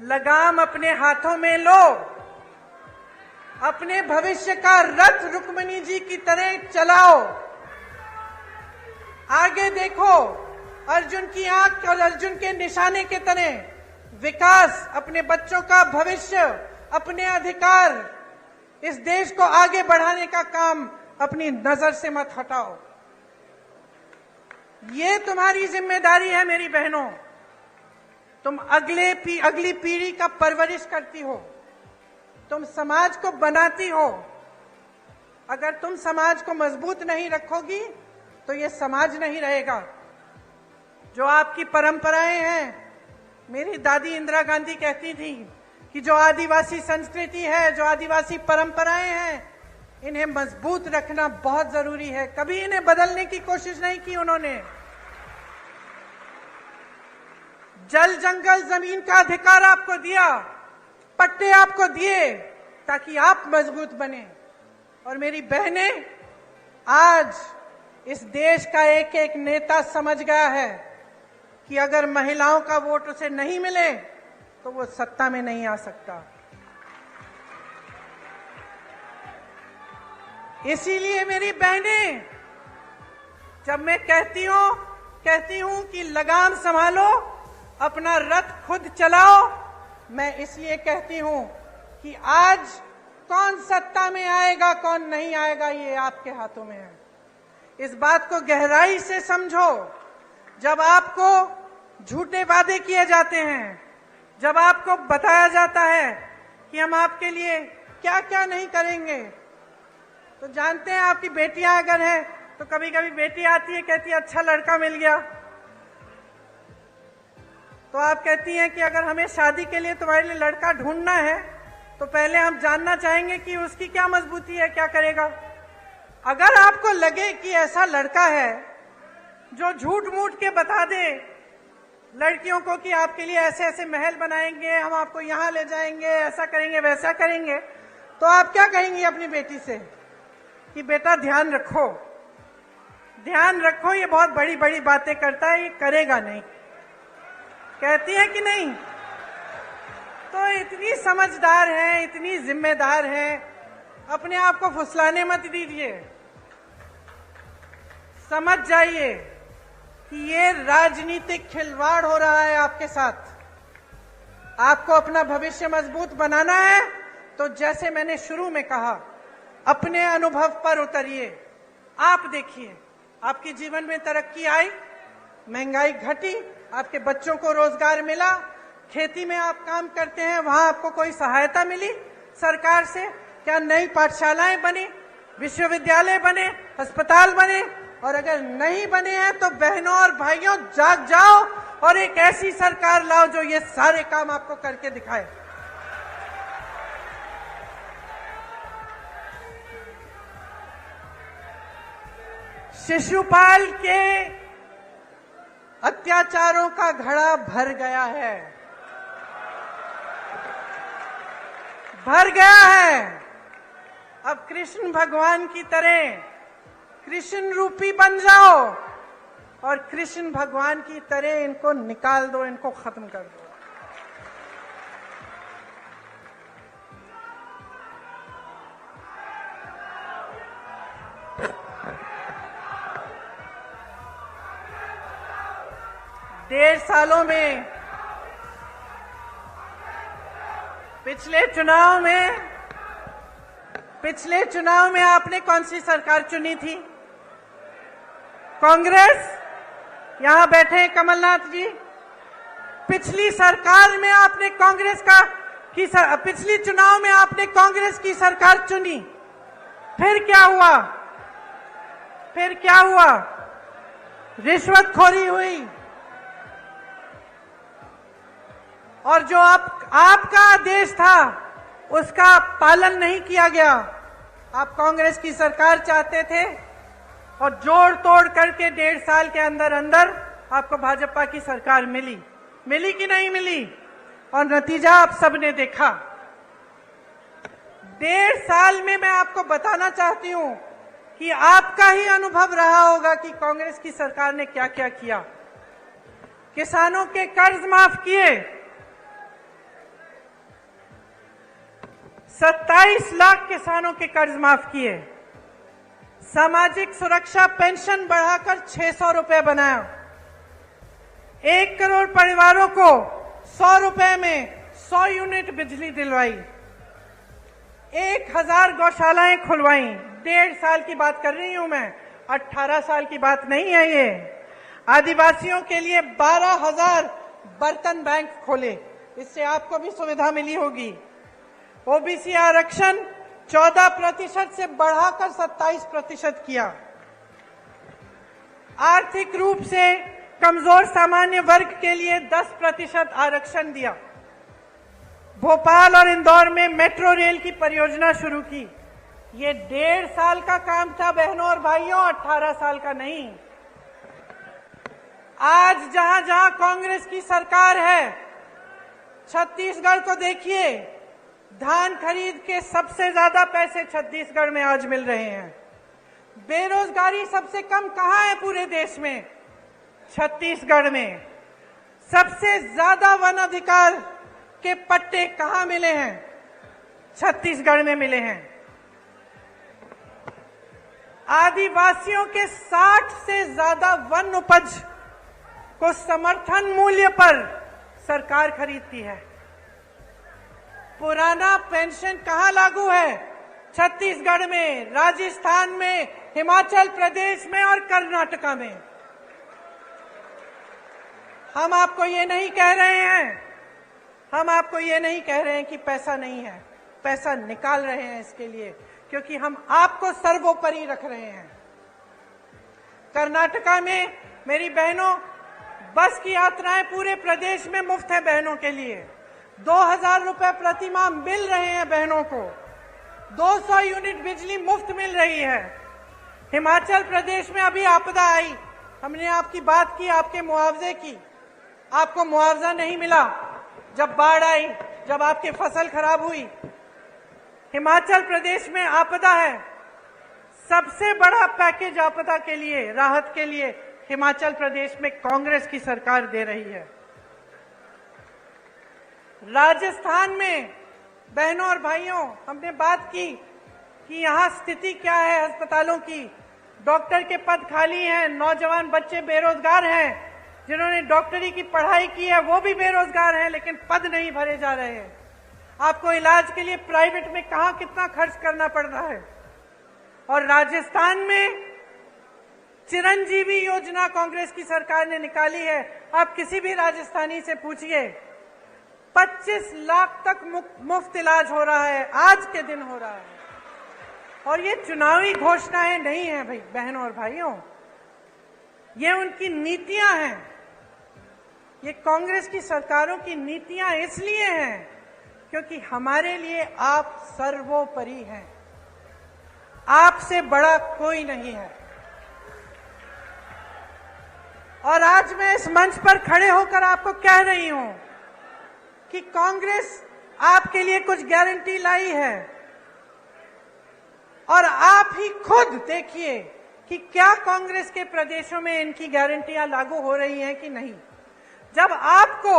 लगाम अपने हाथों में लो, अपने भविष्य का रथ रुक्मिणी जी की तरह चलाओ। आगे देखो, अर्जुन की आंख और अर्जुन के निशाने के तरह विकास, अपने बच्चों का भविष्य, अपने अधिकार, इस देश को आगे बढ़ाने का काम अपनी नजर से मत हटाओ। ये तुम्हारी जिम्मेदारी है मेरी बहनों। तुम अगली पीढ़ी का परवरिश करती हो, तुम समाज को बनाती हो। अगर तुम समाज को मजबूत नहीं रखोगी तो ये समाज नहीं रहेगा। जो आपकी परंपराएं हैं, मेरी दादी इंदिरा गांधी कहती थी कि जो आदिवासी संस्कृति है, जो आदिवासी परंपराएं हैं, इन्हें मजबूत रखना बहुत जरूरी है। कभी इन्हें बदलने की कोशिश नहीं की उन्होंने। जल जंगल जमीन का अधिकार आपको दिया, पट्टे आपको दिए ताकि आप मजबूत बने। और मेरी बहनें, आज इस देश का एक एक नेता समझ गया है कि अगर महिलाओं का वोट उसे नहीं मिले तो वो सत्ता में नहीं आ सकता। इसीलिए मेरी बहनें, जब मैं कहती हूं कि लगाम संभालो, अपना रथ खुद चलाओ, मैं इसलिए कहती हूं कि आज कौन सत्ता में आएगा कौन नहीं आएगा ये आपके हाथों में है। इस बात को गहराई से समझो। जब आपको झूठे वादे किए जाते हैं, जब आपको बताया जाता है कि हम आपके लिए क्या क्या नहीं करेंगे, तो जानते हैं आपकी बेटियां अगर हैं तो कभी कभी बेटी आती है, कहती है अच्छा लड़का मिल गया, तो आप कहती हैं कि अगर हमें शादी के लिए तुम्हारे लिए लड़का ढूंढना है तो पहले हम जानना चाहेंगे कि उसकी क्या मजबूती है, क्या करेगा। अगर आपको लगे कि ऐसा लड़का है जो झूठ मूठ के बता दे लड़कियों को कि आपके लिए ऐसे ऐसे महल बनाएंगे, हम आपको यहां ले जाएंगे, ऐसा करेंगे वैसा करेंगे, तो आप क्या कहेंगी अपनी बेटी से कि बेटा ध्यान रखो, ध्यान रखो, ये बहुत बड़ी बड़ी बातें करता है, ये करेगा नहीं। कहती है कि नहीं? तो इतनी समझदार है, इतनी जिम्मेदार है, अपने आप को फुसलाने मत दीजिए। समझ जाइए कि ये राजनीतिक खिलवाड़ हो रहा है आपके साथ। आपको अपना भविष्य मजबूत बनाना है तो जैसे मैंने शुरू में कहा, अपने अनुभव पर उतरिए। आप देखिए, आपके जीवन में तरक्की आई, महंगाई घटी, आपके बच्चों को रोजगार मिला, खेती में आप काम करते हैं वहां आपको कोई सहायता मिली सरकार से? क्या नई पाठशालाएं बनी, विश्वविद्यालय बने, अस्पताल बने? और अगर नहीं बने हैं तो बहनों और भाइयों जाग जाओ और एक ऐसी सरकार लाओ जो ये सारे काम आपको करके दिखाए। शिशुपाल के अत्याचारों का घड़ा भर गया है, भर गया है। अब कृष्ण भगवान की तरह कृष्ण रूपी बन जाओ और कृष्ण भगवान की तरह इनको निकाल दो, इनको खत्म कर दो। डेढ़ सालों में, पिछले चुनाव में आपने कौन सी सरकार चुनी थी? कांग्रेस। यहां बैठे कमलनाथ जी, पिछली सरकार में आपने पिछली चुनाव में आपने कांग्रेस की सरकार चुनी। फिर क्या हुआ? रिश्वतखोरी हुई और जो आपका आदेश था उसका पालन नहीं किया गया। आप कांग्रेस की सरकार चाहते थे और जोड़ तोड़ करके 1.5 साल के अंदर अंदर आपको भाजपा की सरकार मिली कि नहीं मिली? और नतीजा आप सबने देखा। 1.5 साल में मैं आपको बताना चाहती हूं कि आपका ही अनुभव रहा होगा कि कांग्रेस की सरकार ने क्या क्या किया। किसानों के कर्ज माफ किए, 27 लाख किसानों के कर्ज माफ किए, सामाजिक सुरक्षा पेंशन बढ़ाकर 600 रुपए बनाया, 1 करोड़ परिवारों को 100 रुपए में 100 यूनिट बिजली दिलवाई, 1000 गौशालाएं खुलवाई। 1.5 साल की बात कर रही हूं मैं, 18 साल की बात नहीं है ये। आदिवासियों के लिए 12,000 बर्तन बैंक खोले, इससे आपको भी सुविधा मिली होगी। ओबीसी आरक्षण 14% से बढ़ाकर 27% किया। आर्थिक रूप से कमजोर सामान्य वर्ग के लिए 10% आरक्षण दिया। भोपाल और इंदौर में मेट्रो रेल की परियोजना शुरू की। ये 1.5 साल का काम था बहनों और भाइयों, 18 साल का नहीं। आज जहां जहां कांग्रेस की सरकार है, छत्तीसगढ़ को देखिए, धान खरीद के सबसे ज्यादा पैसे छत्तीसगढ़ में आज मिल रहे हैं। बेरोजगारी सबसे कम कहां है पूरे देश में? छत्तीसगढ़ में। सबसे ज्यादा वन अधिकार के पट्टे कहां मिले हैं? छत्तीसगढ़ में मिले हैं। आदिवासियों के 60 से ज्यादा वन उपज को समर्थन मूल्य पर सरकार खरीदती है। पुराना पेंशन कहां लागू है? छत्तीसगढ़ में, राजस्थान में, हिमाचल प्रदेश में और कर्नाटका में। हम आपको ये नहीं कह रहे हैं कि पैसा नहीं है, पैसा निकाल रहे हैं इसके लिए, क्योंकि हम आपको सर्वोपरि रख रहे हैं। कर्नाटका में मेरी बहनों, बस की यात्राएं पूरे प्रदेश में मुफ्त है बहनों के लिए। 2000 रुपए प्रति माह मिल रहे हैं बहनों को। 200 यूनिट बिजली मुफ्त मिल रही है। हिमाचल प्रदेश में अभी आपदा आई, हमने आपकी बात की, आपके मुआवजे की। आपको मुआवजा नहीं मिला जब बाढ़ आई, जब आपकी फसल खराब हुई। हिमाचल प्रदेश में आपदा है, सबसे बड़ा पैकेज आपदा के लिए, राहत के लिए हिमाचल प्रदेश में कांग्रेस की सरकार दे रही है। राजस्थान में बहनों और भाइयों, हमने बात की कि यहां स्थिति क्या है अस्पतालों की। डॉक्टर के पद खाली हैं, नौजवान बच्चे बेरोजगार हैं, जिन्होंने डॉक्टरी की पढ़ाई की है वो भी बेरोजगार हैं, लेकिन पद नहीं भरे जा रहे हैं। आपको इलाज के लिए प्राइवेट में कहां कितना खर्च करना पड़ रहा है। और राजस्थान में चिरंजीवी योजना कांग्रेस की सरकार ने निकाली है। आप किसी भी राजस्थानी से पूछिए, 25 लाख तक मुफ्त इलाज हो रहा है, आज के दिन हो रहा है। और ये चुनावी घोषणाएं नहीं है भाई, बहनों और भाइयों, ये उनकी नीतियां हैं। ये कांग्रेस की सरकारों की नीतियां इसलिए हैं क्योंकि हमारे लिए आप सर्वोपरि हैं, आपसे बड़ा कोई नहीं है। और आज मैं इस मंच पर खड़े होकर आपको कह रही हूं कि कांग्रेस आपके लिए कुछ गारंटी लाई है, और आप ही खुद देखिए कि क्या कांग्रेस के प्रदेशों में इनकी गारंटियां लागू हो रही हैं कि नहीं। जब आपको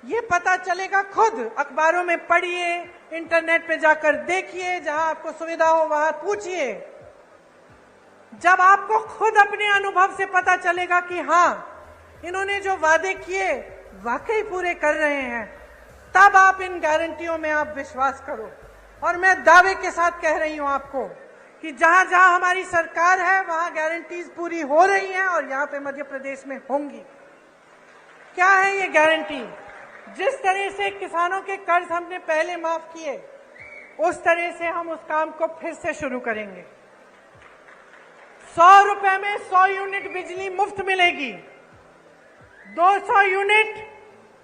ये पता चलेगा, खुद अखबारों में पढ़िए, इंटरनेट पे जाकर देखिए, जहां आपको सुविधा हो वहां पूछिए। जब आपको खुद अपने अनुभव से पता चलेगा कि हाँ, इन्होंने जो वादे किए वाकई पूरे कर रहे हैं, तब आप इन गारंटियों में आप विश्वास करो। और मैं दावे के साथ कह रही हूं आपको कि जहां जहां हमारी सरकार है वहां गारंटीज पूरी हो रही हैं, और यहां पे मध्य प्रदेश में होंगी। क्या है ये गारंटी? जिस तरह से किसानों के कर्ज हमने पहले माफ किए, उस तरह से हम उस काम को फिर से शुरू करेंगे। 100 रुपए में 100 यूनिट बिजली मुफ्त मिलेगी। 200 यूनिट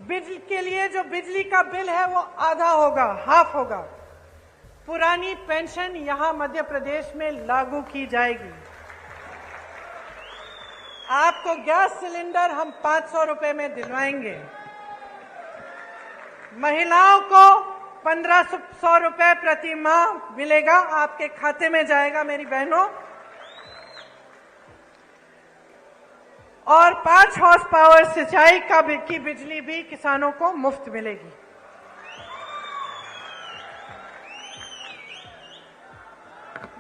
बिजली के लिए जो बिजली का बिल है वो आधा होगा, हाफ होगा। पुरानी पेंशन यहां मध्य प्रदेश में लागू की जाएगी। आपको गैस सिलेंडर हम 500 रुपए में दिलवाएंगे। महिलाओं को 1500 रुपए प्रति माह मिलेगा, आपके खाते में जाएगा मेरी बहनों। और 5 हॉर्स पावर सिंचाई की बिजली भी किसानों को मुफ्त मिलेगी।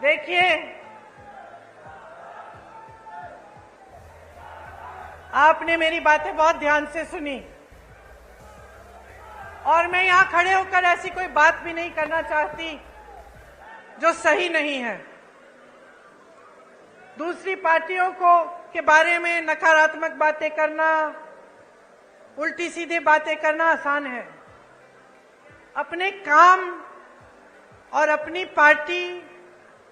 देखिए, आपने मेरी बातें बहुत ध्यान से सुनी, और मैं यहां खड़े होकर ऐसी कोई बात भी नहीं करना चाहती जो सही नहीं है। दूसरी पार्टियों के बारे में नकारात्मक बातें करना, उल्टी सीधी बातें करना आसान है। अपने काम और अपनी पार्टी,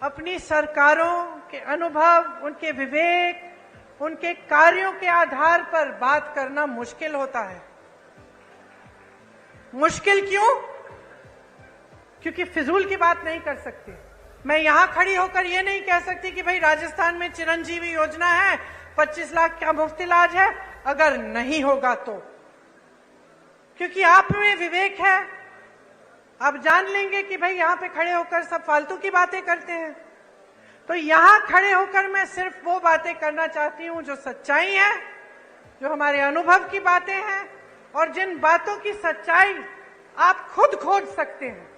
अपनी सरकारों के अनुभव, उनके विवेक, उनके कार्यों के आधार पर बात करना मुश्किल होता है। मुश्किल क्यों? क्योंकि फिजूल की बात नहीं कर सकते। मैं यहां खड़ी होकर ये नहीं कह सकती कि भाई राजस्थान में चिरंजीवी योजना है, 25 लाख का मुफ्त इलाज है, अगर नहीं होगा तो। क्योंकि आप में विवेक है, आप जान लेंगे कि भाई यहां पे खड़े होकर सब फालतू की बातें करते हैं। तो यहां खड़े होकर मैं सिर्फ वो बातें करना चाहती हूं जो सच्चाई है, जो हमारे अनुभव की बातें हैं, और जिन बातों की सच्चाई आप खुद खोज सकते हैं।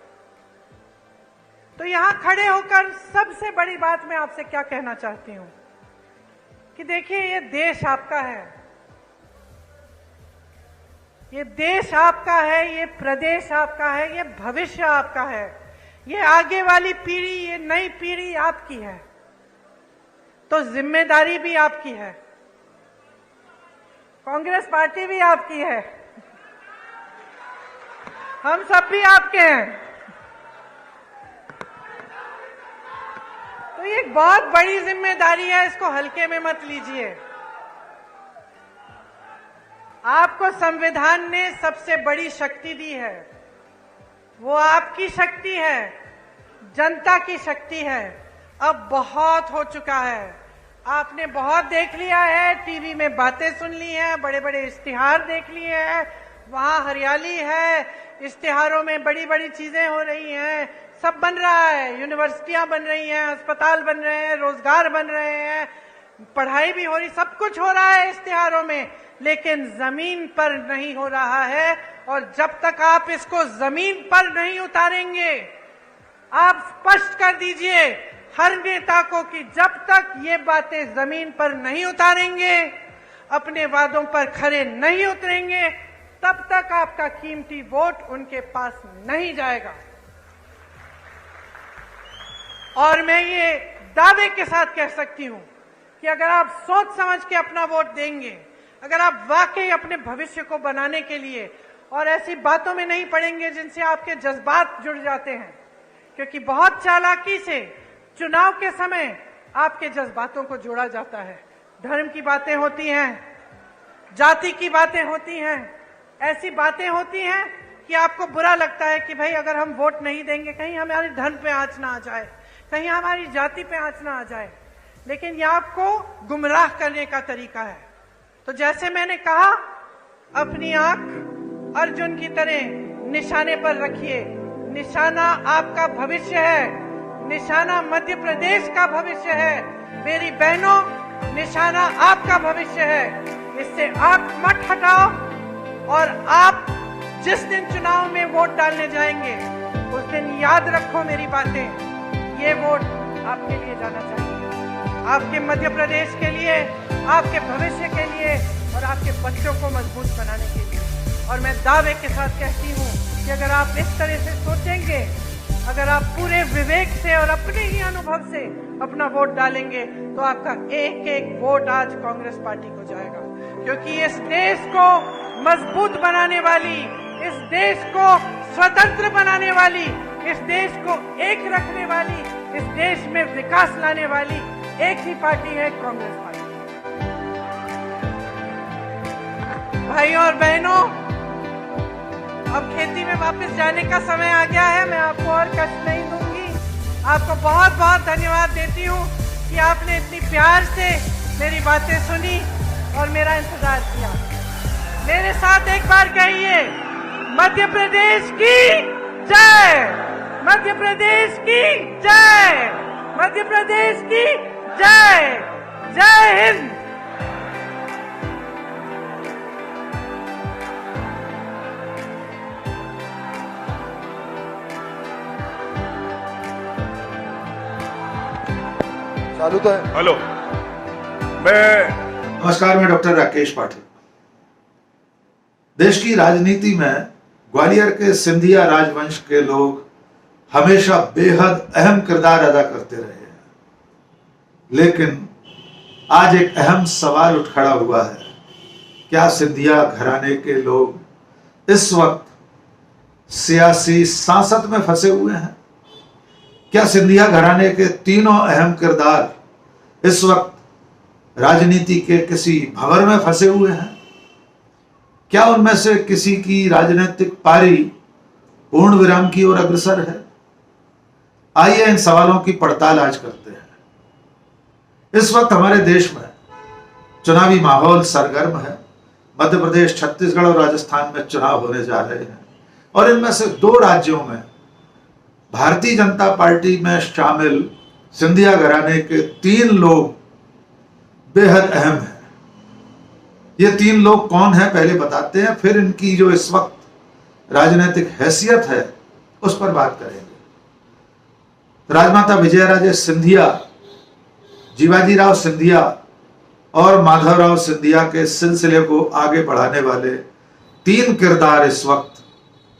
तो यहां खड़े होकर सबसे बड़ी बात मैं आपसे क्या कहना चाहती हूं कि देखिए, ये देश आपका है, ये देश आपका है, ये प्रदेश आपका है, ये भविष्य आपका है, ये आगे वाली पीढ़ी, ये नई पीढ़ी आपकी है। तो जिम्मेदारी भी आपकी है, कांग्रेस पार्टी भी आपकी है, हम सब भी आपके हैं। तो ये एक बहुत बड़ी जिम्मेदारी है, इसको हल्के में मत लीजिए। आपको संविधान ने सबसे बड़ी शक्ति दी है, वो आपकी शक्ति है, जनता की शक्ति है। अब बहुत हो चुका है, आपने बहुत देख लिया है, टीवी में बातें सुन ली हैं, बड़े बड़े इश्तिहार देख लिए हैं, वहां हरियाली है, इश्तिहारों में बड़ी बड़ी चीजें हो रही हैं, सब बन रहा है, यूनिवर्सिटियां बन रही हैं, अस्पताल बन रहे हैं, रोजगार बन रहे हैं, पढ़ाई भी हो रही, सब कुछ हो रहा है इश्तिहारों में, लेकिन जमीन पर नहीं हो रहा है। और जब तक आप इसको जमीन पर नहीं उतारेंगे, आप स्पष्ट कर दीजिए हर नेता को कि जब तक ये बातें जमीन पर नहीं उतारेंगे, अपने वादों पर खरे नहीं उतरेंगे, तब तक आपका कीमती वोट उनके पास नहीं जाएगा। और मैं ये दावे के साथ कह सकती हूं कि अगर आप सोच समझ के अपना वोट देंगे, अगर आप वाकई अपने भविष्य को बनाने के लिए और ऐसी बातों में नहीं पड़ेंगे जिनसे आपके जज्बात जुड़ जाते हैं, क्योंकि बहुत चालाकी से चुनाव के समय आपके जज्बातों को जोड़ा जाता है, धर्म की बातें होती हैं, जाति की बातें होती हैं, ऐसी बातें होती हैं कि आपको बुरा लगता है कि भाई अगर हम वोट नहीं देंगे कहीं हमारे धर्म पे आंच ना आ जाए, कहीं हमारी जाति पे आंच ना आ जाए, लेकिन यह आपको गुमराह करने का तरीका है। तो जैसे मैंने कहा, अपनी आंख अर्जुन की तरह निशाने पर रखिए। निशाना आपका भविष्य है, निशाना मध्य प्रदेश का भविष्य है। मेरी बहनों, निशाना आपका भविष्य है। इससे आंख मत हटाओ और आप जिस दिन चुनाव में वोट डालने जाएंगे उस दिन याद रखो मेरी बातें, ये वोट आपके लिए जाना चाहिए, आपके मध्य प्रदेश के लिए, आपके भविष्य के लिए और आपके बच्चों को मजबूत बनाने के लिए। और मैं दावे के साथ कहती हूँ कि अगर आप इस तरह से सोचेंगे, अगर आप पूरे विवेक से और अपने ही अनुभव से अपना वोट डालेंगे तो आपका एक एक वोट आज कांग्रेस पार्टी को जाएगा, क्योंकि इस देश को मजबूत बनाने वाली, इस देश को स्वतंत्र बनाने वाली, इस देश को एक रखने वाली, इस देश में विकास लाने वाली एक ही पार्टी है, कांग्रेस पार्टी। भाइयों और बहनों, अब खेती में वापस जाने का समय आ गया है। मैं आपको और कष्ट नहीं दूंगी। आपको बहुत बहुत धन्यवाद देती हूँ कि आपने इतनी प्यार से मेरी बातें सुनी और मेरा इंतजार किया। मेरे साथ एक बार कहिए, मध्य प्रदेश की जय, मध्य प्रदेश की जय, मध्य प्रदेश की जय। जय हिंद। चालू तो है। हेलो, नमस्कार, मैं डॉक्टर राकेश पाठक। देश की राजनीति में ग्वालियर के सिंधिया राजवंश के लोग हमेशा बेहद अहम किरदार अदा करते रहे हैं, लेकिन आज एक अहम सवाल उठ खड़ा हुआ है। क्या सिंधिया घराने के लोग इस वक्त सियासी सांसद में फंसे हुए हैं? क्या सिंधिया घराने के तीनों अहम किरदार इस वक्त राजनीति के किसी भंवर में फंसे हुए हैं? क्या उनमें से किसी की राजनीतिक पारी पूर्ण विराम की ओर अग्रसर है? आइए इन सवालों की पड़ताल आज करते हैं। इस वक्त हमारे देश में चुनावी माहौल सरगर्म है। मध्य प्रदेश, छत्तीसगढ़ और राजस्थान में चुनाव होने जा रहे हैं और इनमें से 2 राज्यों में भारतीय जनता पार्टी में शामिल सिंधिया घराने के 3 लोग बेहद अहम हैं। ये 3 लोग कौन हैं पहले बताते हैं, फिर इनकी जो इस वक्त राजनीतिक हैसियत है उस पर बात करेंगे। राजमाता विजयाराजे सिंधिया, जीवाजीराव सिंधिया और माधवराव सिंधिया के सिलसिले को आगे बढ़ाने वाले 3 किरदार इस वक्त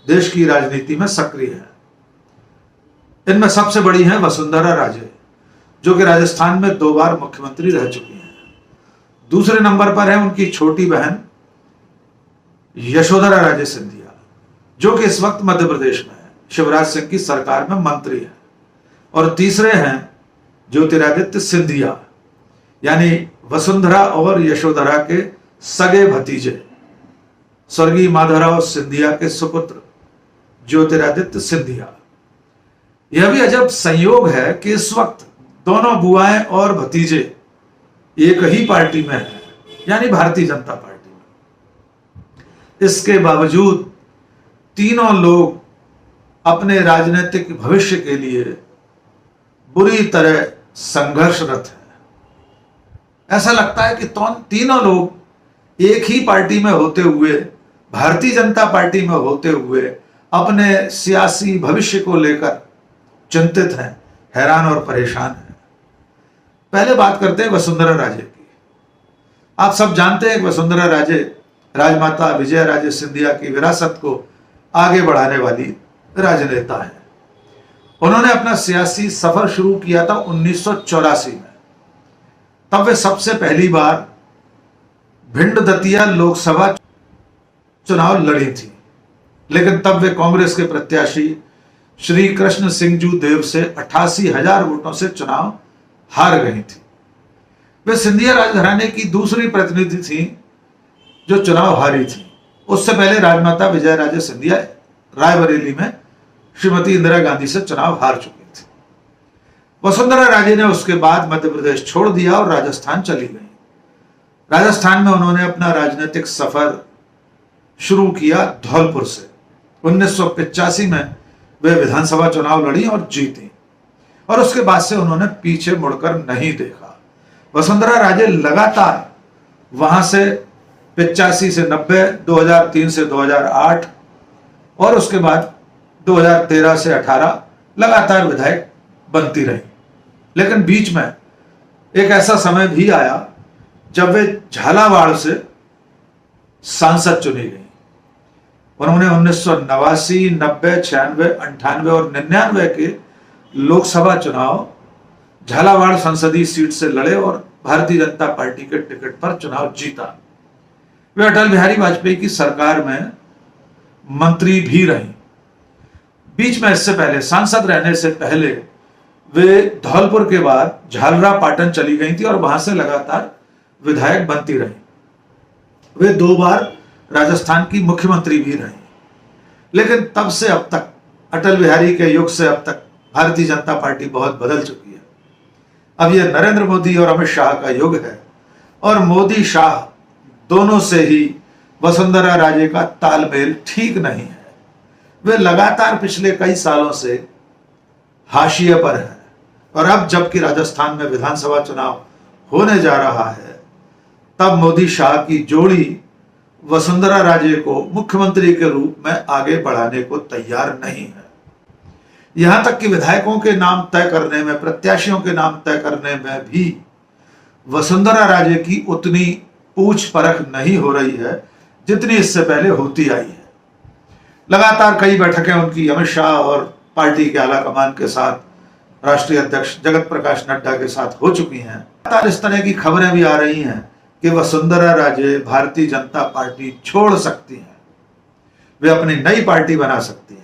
देश की राजनीति में सक्रिय हैं। इनमें सबसे बड़ी हैं वसुंधरा राजे, जो कि राजस्थान में 2 बार मुख्यमंत्री रह चुकी हैं। दूसरे नंबर पर है उनकी छोटी बहन यशोधरा राजे सिंधिया, जो कि इस वक्त मध्य प्रदेश में है, शिवराज सिंह की सरकार में मंत्री है। और तीसरे हैं ज्योतिरादित्य सिंधिया, यानी वसुंधरा और यशोधरा के सगे भतीजे, स्वर्गीय माधवराव सिंधिया के सुपुत्र ज्योतिरादित्य सिंधिया। यह भी अजब संयोग है कि इस वक्त दोनों बुआएं और भतीजे एक ही पार्टी में हैं, यानी भारतीय जनता पार्टी में। इसके बावजूद तीनों लोग अपने राजनीतिक भविष्य के लिए बुरी तरह संघर्षरत हैं। ऐसा लगता है कि तीनों लोग एक ही पार्टी में होते हुए, भारतीय जनता पार्टी में होते हुए, अपने सियासी भविष्य को लेकर चिंतित हैं, हैरान और परेशान हैं। पहले बात करते हैं वसुंधरा राजे की। आप सब जानते हैं कि वसुंधरा राजे राजमाता विजयाराजे सिंधिया की विरासत को आगे बढ़ाने वाली राजनेता है। उन्होंने अपना सियासी सफर शुरू किया था 1984 में। तब वे सबसे पहली बार भिंड दतिया लोकसभा चुनाव लड़ी थी, लेकिन तब वे कांग्रेस के प्रत्याशी श्री कृष्ण सिंह जू देव से 88,000 वोटों से चुनाव हार गई थी। वे सिंधिया राजघराने की दूसरी प्रतिनिधि थी जो चुनाव हारी थी। उससे पहले राजमाता विजया राजे सिंधिया रायबरेली में श्रीमती इंदिरा गांधी से चुनाव हार चुकी थी। वसुंधरा राजे ने उसके बाद मध्य प्रदेश छोड़ दिया और राजस्थान चली गई। राजस्थान में उन्होंने अपना राजनीतिक सफर शुरू किया धौलपुर से। 1985 में वे विधानसभा चुनाव लड़ी और जीती और उसके बाद से उन्होंने पीछे मुड़कर नहीं देखा। वसुंधरा राजे लगातार वहां से 85 से 90, 2003 से 2008 और उसके बाद 2013 से 18 लगातार विधायक बनती रही। लेकिन बीच में एक ऐसा समय भी आया जब वे झालावाड़ से सांसद चुनी गई। उन्होंने 1989, 90, 96, 98 और 99 के लोकसभा चुनाव झालावाड़ संसदीय सीट से लड़े और भारतीय जनता पार्टी के टिकट पर चुनाव जीता। वे अटल बिहारी वाजपेयी की सरकार में मंत्री भी रही। बीच में इससे पहले सांसद रहने से पहले वे धौलपुर के बाद झालरा पाटन चली गई थी और वहां से लगातार विधायक बनती रही। वे 2 बार राजस्थान की मुख्यमंत्री भी रही। लेकिन तब से अब तक, अटल बिहारी के युग से अब तक भारतीय जनता पार्टी बहुत बदल चुकी है। अब यह नरेंद्र मोदी और अमित शाह का युग है और मोदी शाह दोनों से ही वसुंधरा राजे का तालमेल ठीक नहीं है। वे लगातार पिछले कई सालों से हाशिए पर है और अब जबकि राजस्थान में विधानसभा चुनाव होने जा रहा है, तब मोदी शाह की जोड़ी वसुंधरा राजे को मुख्यमंत्री के रूप में आगे बढ़ाने को तैयार नहीं है। यहां तक कि विधायकों के नाम तय करने में, प्रत्याशियों के नाम तय करने में भी वसुंधरा राजे की उतनी पूछ परख नहीं हो रही है जितनी इससे पहले होती आई है। लगातार कई बैठकें उनकी अमित शाह और पार्टी के आला कमान के साथ, राष्ट्रीय अध्यक्ष जगत प्रकाश नड्डा के साथ हो चुकी हैं। लगातार इस तरह की खबरें भी आ रही हैं कि वसुंधरा राजे भारतीय जनता पार्टी छोड़ सकती हैं, वे अपनी नई पार्टी बना सकती हैं।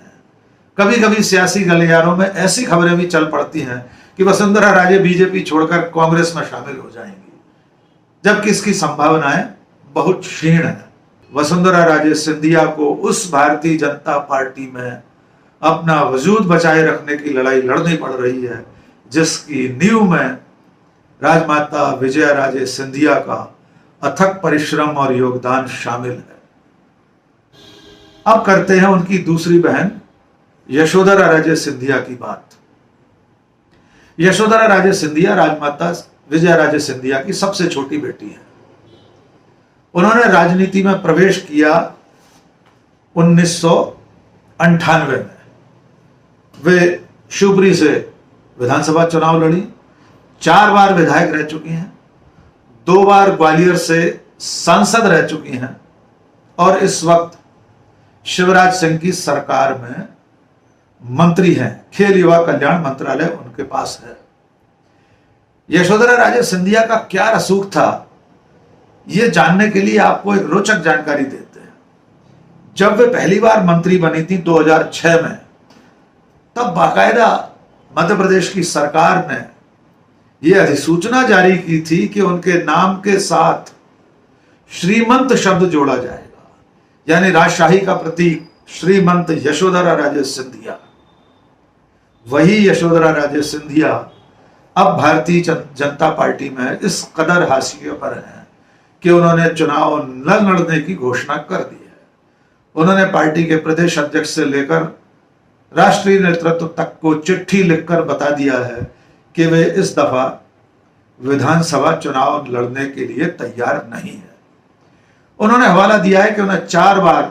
कभी कभी सियासी गलियारों में ऐसी खबरें भी चल पड़ती हैं कि वसुंधरा राजे बीजेपी छोड़कर कांग्रेस में शामिल हो जाएंगी, जबकि इसकी संभावनाएं बहुत क्षीण है। वसुंधरा राजे सिंधिया को उस भारतीय जनता पार्टी में अपना वजूद बचाए रखने की लड़ाई लड़नी पड़ रही है जिसकी नींव में राजमाता विजया राजे सिंधिया का अथक परिश्रम और योगदान शामिल है। अब करते हैं उनकी दूसरी बहन यशोधरा राजे सिंधिया की बात। यशोधरा राजे सिंधिया राजमाता विजया राजे सिंधिया की सबसे छोटी बेटी है। उन्होंने राजनीति में प्रवेश किया 1998 में। वे शिवपुरी से विधानसभा चुनाव लड़ी, 4 बार विधायक रह चुकी हैं, 2 बार ग्वालियर से सांसद रह चुकी हैं और इस वक्त शिवराज सिंह की सरकार में मंत्री हैं। खेल युवा कल्याण मंत्रालय उनके पास है। यशोधरा राजे सिंधिया का क्या रसूख था, यह जानने के लिए आपको एक रोचक जानकारी देते हैं। जब वे पहली बार मंत्री बनी थी 2006 में, तब बाकायदा मध्य प्रदेश की सरकार ने यह अधिसूचना जारी की थी कि उनके नाम के साथ श्रीमंत शब्द जोड़ा जाएगा, यानी राजशाही का प्रतीक श्रीमंत यशोधरा राजे सिंधिया। वही यशोधरा राजे सिंधिया अब भारतीय जनता पार्टी में इस कदर हाशिए पर हैं कि उन्होंने चुनाव न लड़ने की घोषणा कर दी है। उन्होंने पार्टी के प्रदेश अध्यक्ष से लेकर राष्ट्रीय नेतृत्व तक को चिट्ठी लिखकर बता दिया है कि वे इस दफा विधानसभा चुनाव लड़ने के लिए तैयार नहीं है। उन्होंने हवाला दिया है कि उन्हें 4 बार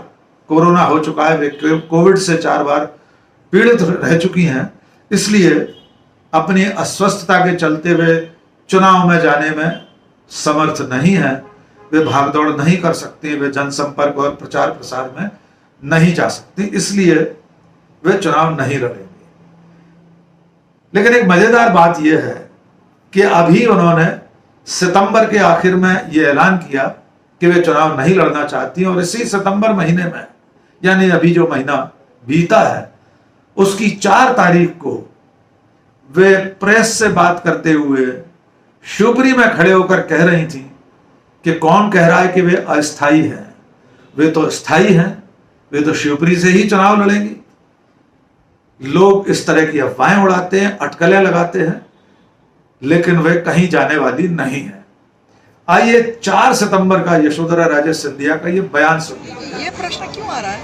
कोरोना हो चुका है, वे कोविड से 4 बार पीड़ित रह चुकी हैं, इसलिए अपनी अस्वस्थता के चलते वे चुनाव में जाने में समर्थ नहीं है। वे भागदौड़ नहीं कर सकती, वे जनसंपर्क और प्रचार प्रसार में नहीं जा सकती, इसलिए वे चुनाव नहीं लड़ेंगे। लेकिन एक मजेदार बात यह है कि अभी उन्होंने सितंबर के आखिर में यह ऐलान किया कि वे चुनाव नहीं लड़ना चाहती हैं और इसी सितंबर महीने में, यानी अभी जो महीना बीता है, उसकी 4 तारीख को वे प्रेस से बात करते हुए शिवपुरी में खड़े होकर कह रही थी कि कौन कह रहा है कि वे अस्थायी हैं, वे तो स्थायी हैं, वे तो शिवपुरी से ही चुनाव लड़ेंगी। लोग इस तरह की अफवाहें उड़ाते हैं, अटकलें लगाते हैं, लेकिन वे कहीं जाने वाली नहीं है। आइए 4 सितंबर का यशोधरा राजे सिंधिया का ये बयान सुनिए। ये प्रश्न क्यों आ रहा है?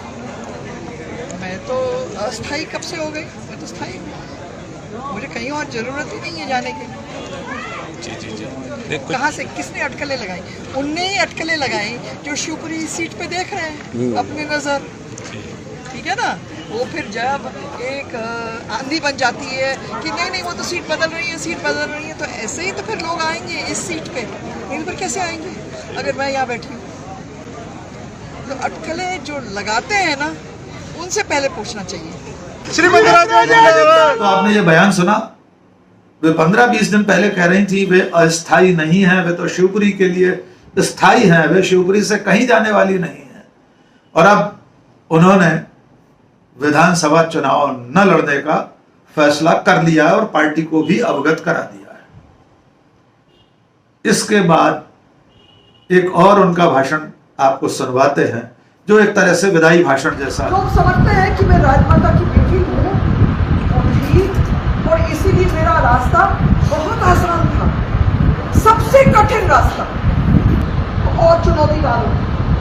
मैं तो अस्थायी कब से हो गई? मैं तो स्थायी हूँ, मुझे कहीं और जरूरत ही नहीं है जाने की। कहाँ से किसने अटकलें लगाई? उनने ही अटकलें लगाई जो शिवपुरी सीट पे देख रहे हैं अपनी नजर, ठीक है ना। वो फिर जब एक आंधी बन जाती है कि नहीं नहीं वो तो सीट बदल रही है, सीट बदल रही है, तो ऐसे ही तो फिर लोग आएंगे इस सीट पे, नहीं तो फिर कैसे आएंगे अगर मैं यहाँ बैठी हूँ? तो अटकलें जो लगाते हैं ना, उनसे पहले पूछना चाहिए। तो आपने ये बयान सुना, वे 15-20 दिन पहले कह रही थी वे अस्थायी नहीं है, वे तो शिवपुरी के लिए स्थायी हैं, वे शिवपुरी से कहीं जाने वाली नहीं है। और अब उन्होंने विधानसभा चुनाव न लड़ने का फैसला कर लिया है और पार्टी को भी अवगत करा दिया है। इसके बाद एक और उनका भाषण आपको सुनवाते हैं, जो एक तरह से विदाई भाषण जैसा है। लोग समझते हैं कि मैं राजमाता की बेटी हूँ और इसीलिए मेरा रास्ता बहुत आसान था, सबसे कठिन रास्ता। और चुनौती डालो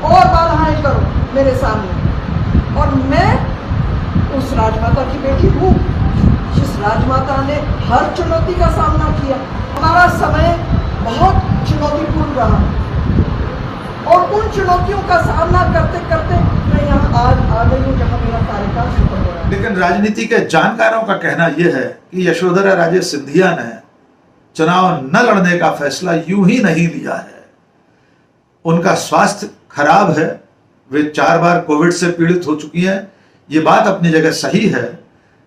और बाधाएं करो मेरे सामने, और मैं उस राजमाता की बेटी हूँ जिस राजमाता ने हर चुनौती का सामना किया। हमारा समय बहुत चुनौतीपूर्ण रहा और उन चुनौतियों का सामना करते करते मैं यहाँ आज आ गई हूँ जहाँ मेरा कार्यकाल खत्म हो रहा है। लेकिन राजनीति के जानकारों का कहना यह है कि यशोधरा राजे सिंधिया ने चुनाव न लड़ने का फैसला यूं ही नहीं लिया है। उनका स्वास्थ्य खराब है, वे 4 बार कोविड से पीड़ित हो चुकी हैं, ये बात अपनी जगह सही है,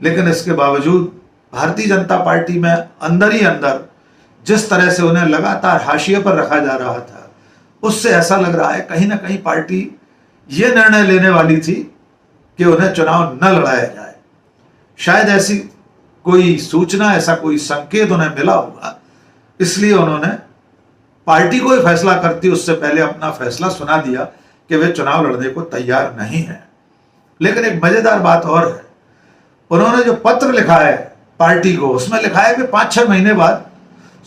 लेकिन इसके बावजूद भारतीय जनता पार्टी में अंदर ही अंदर जिस तरह से उन्हें लगातार हाशिए पर रखा जा रहा था, उससे ऐसा लग रहा है कहीं ना कहीं पार्टी ये निर्णय लेने वाली थी कि उन्हें चुनाव न लड़ाया जाए। शायद ऐसी कोई सूचना, ऐसा कोई संकेत उन्हें मिला होगा, इसलिए उन्होंने पार्टी को ही फैसला करती उससे पहले अपना फैसला सुना दिया कि वे चुनाव लड़ने को तैयार नहीं है। लेकिन एक मजेदार बात और है, उन्होंने जो पत्र लिखा है पार्टी को, उसमें लिखा है कि 5-6 महीने बाद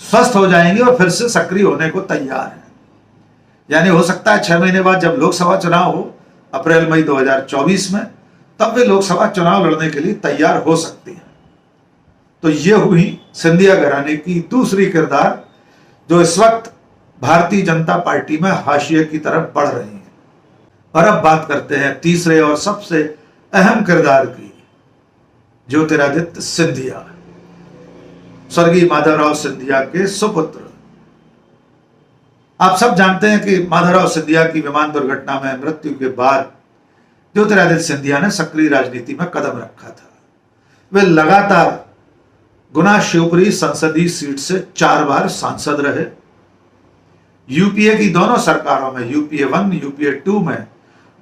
स्वस्थ हो जाएंगे और फिर से सक्रिय होने को तैयार है। यानी हो सकता है 6 महीने बाद जब लोकसभा चुनाव हो, अप्रैल-मई 2024 में, तब वे लोकसभा चुनाव लड़ने के लिए तैयार हो सकती हैं। तो ये हुई सिंधिया घराने की दूसरी किरदार जो इस वक्त भारतीय जनता पार्टी में हाशिए की तरफ बढ़ रही है। और अब बात करते हैं तीसरे और सबसे अहम किरदार की, ज्योतिरादित्य सिंधिया, स्वर्गीय माधवराव सिंधिया के सुपुत्र। आप सब जानते हैं कि माधवराव सिंधिया की विमान दुर्घटना में मृत्यु के बाद ज्योतिरादित्य सिंधिया ने सक्रिय राजनीति में कदम रखा था। वे लगातार गुना शिवपुरी संसदीय सीट से 4 बार सांसद रहे। यूपीए की दोनों सरकारों में, यूपीए 1, यूपीए 2 में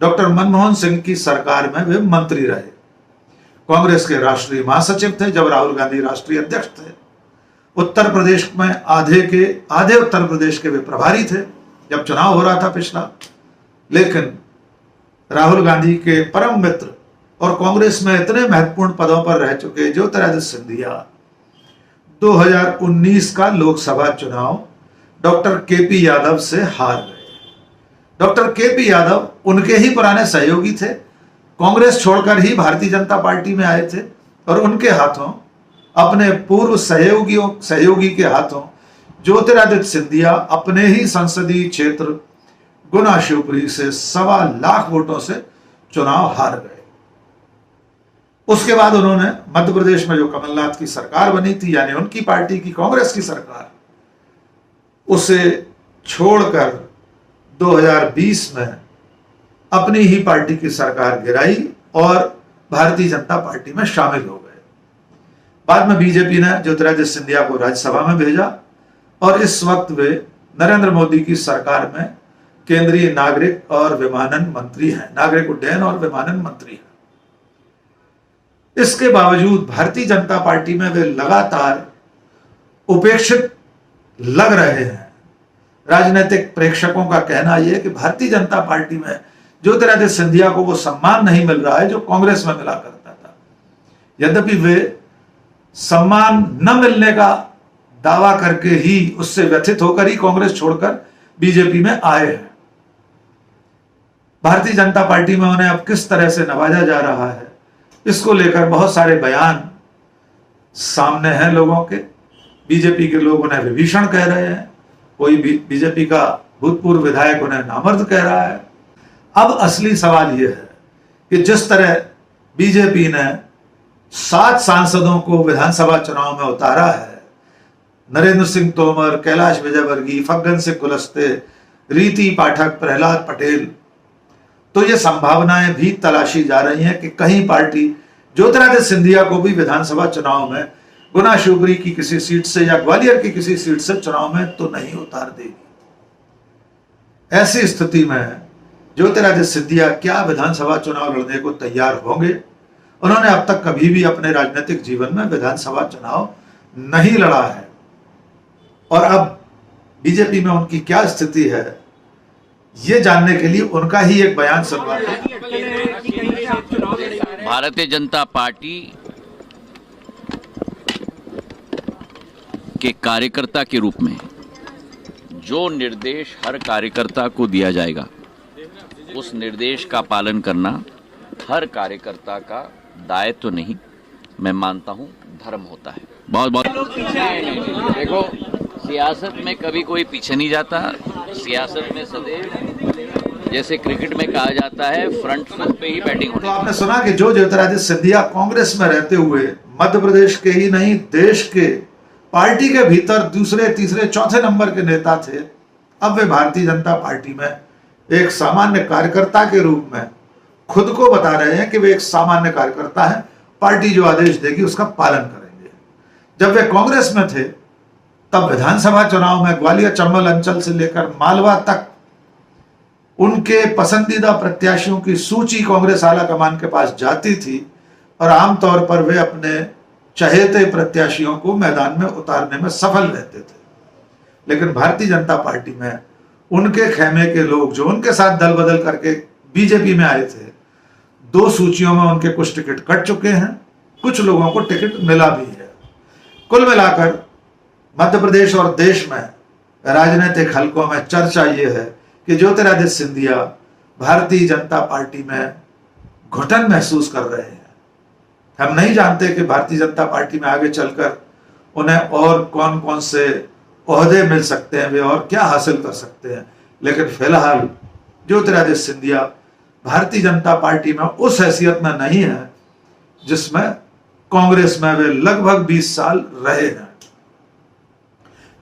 डॉक्टर मनमोहन सिंह की सरकार में वे मंत्री रहे। कांग्रेस के राष्ट्रीय महासचिव थे जब राहुल गांधी राष्ट्रीय अध्यक्ष थे। उत्तर प्रदेश में आधे उत्तर प्रदेश के वे प्रभारी थे जब चुनाव हो रहा था पिछला। लेकिन राहुल गांधी के परम मित्र और कांग्रेस में इतने महत्वपूर्ण पदों पर रह चुके ज्योतिरादित्य सिंधिया 2019 का लोकसभा चुनाव डॉक्टर केपी यादव से हार गए। डॉक्टर केपी यादव उनके ही पुराने सहयोगी थे, कांग्रेस छोड़कर ही भारतीय जनता पार्टी में आए थे, और उनके हाथों, अपने पूर्व सहयोगी के हाथों ज्योतिरादित्य सिंधिया अपने ही संसदीय क्षेत्र गुना शिवपुरी से 1.25 लाख वोटों से चुनाव हार गए। उसके बाद उन्होंने मध्य प्रदेश में जो कमलनाथ की सरकार बनी थी, यानी उनकी पार्टी की कांग्रेस की सरकार, उसे छोड़कर 2020 में अपनी ही पार्टी की सरकार गिराई और भारतीय जनता पार्टी में शामिल हो गए। बाद में बीजेपी ने ज्योतिरादित्य सिंधिया को राज्यसभा में भेजा और इस वक्त वे नरेंद्र मोदी की सरकार में केंद्रीय नागरिक और विमानन मंत्री हैं, नागरिक उड्डयन और विमानन मंत्री हैं। इसके बावजूद भारतीय जनता पार्टी में वे लगातार उपेक्षित लग रहे हैं। राजनीतिक प्रेक्षकों का कहना यह है कि भारतीय जनता पार्टी में ज्योतिरादित्य सिंधिया को वो सम्मान नहीं मिल रहा है जो कांग्रेस में मिला करता था। यद्यपि वे सम्मान न मिलने का दावा करके ही, उससे व्यथित होकर ही कांग्रेस छोड़कर बीजेपी में आए हैं। भारतीय जनता पार्टी में उन्हें अब किस तरह से नवाजा जा रहा है, इसको लेकर बहुत सारे बयान सामने हैं लोगों के। बीजेपी के लोग उन्हें विभीषण कह रहे हैं, कोई बीजेपी का भूतपूर्व विधायक उन्हें नामर्द कह रहा है। अब असली सवाल यह है कि जिस तरह बीजेपी ने 7 सांसदों को विधानसभा चुनाव में उतारा है, नरेंद्र सिंह तोमर, कैलाश विजयवर्गीय, फग्गन सिंह कुलस्ते, रीति पाठक, प्रहलाद पटेल, तो ये संभावनाएं भी तलाशी जा रही हैं कि कहीं पार्टी ज्योतिरादित्य सिंधिया को भी विधानसभा चुनाव में गुना शिवपुरी की किसी सीट से या ग्वालियर की किसी सीट से चुनाव में तो नहीं उतार देगी। ऐसी स्थिति में ज्योतिरादित्य सिंधिया क्या विधानसभा चुनाव लड़ने को तैयार होंगे? उन्होंने अब तक कभी भी अपने राजनीतिक जीवन में विधानसभा चुनाव नहीं लड़ा है और अब बीजेपी में उनकी क्या स्थिति है, ये जानने के लिए उनका ही एक बयान सुनवाते हैं। भारतीय जनता पार्टी के कार्यकर्ता के रूप में जो निर्देश हर कार्यकर्ता को दिया जाएगा, उस निर्देश का पालन करना हर कार्यकर्ता का दायित्व तो नहीं, मैं मानता हूं धर्म होता है। बहुत बहुत देखो, सियासत में कभी कोई पीछे नहीं जाता। सियासत में सदैव, जैसे क्रिकेट में कहा जाता है, फ्रंट फुट पे ही बैटिंग होती है। तो आपने सुना कि जो ज्योतिरादित्य सिंधिया कांग्रेस में रहते हुए मध्य प्रदेश के ही नहीं देश के पार्टी के भीतर दूसरे, तीसरे, चौथे नंबर के नेता थे, अब वे भारतीय जनता पार्टी में एक सामान्य कार्यकर्ता के रूप में खुद को बता रहे हैं कि वे एक सामान्य कार्यकर्ता हैं, पार्टी जो आदेश देगी उसका पालन करेंगे। जब वे कांग्रेस में थे तब विधानसभा चुनाव में ग्वालियर चंबल अंचल से लेकर मालवा तक उनके पसंदीदा प्रत्याशियों की सूची कांग्रेस आला कमान के पास जाती थी और आमतौर पर वे अपने चहेते प्रत्याशियों को मैदान में उतारने में सफल रहते थे। लेकिन भारतीय जनता पार्टी में उनके खेमे के लोग जो उनके साथ दल बदल करके बीजेपी में आए थे, 2 सूचियों में उनके कुछ टिकट कट चुके हैं, कुछ लोगों को टिकट मिला भी है। कुल मिलाकर मध्य प्रदेश और देश में राजनीतिक हलकों में चर्चा यह है कि ज्योतिरादित्य सिंधिया भारतीय जनता पार्टी में घुटन महसूस कर रहे हैं। हम नहीं जानते कि भारतीय जनता पार्टी में आगे चलकर उन्हें और कौन कौन से ओहदे मिल सकते हैं, वे और क्या हासिल कर सकते हैं, लेकिन फिलहाल ज्योतिरादित्य सिंधिया भारतीय जनता पार्टी में उस हैसियत में नहीं है जिसमें कांग्रेस में वे लगभग 20 साल रहे हैं।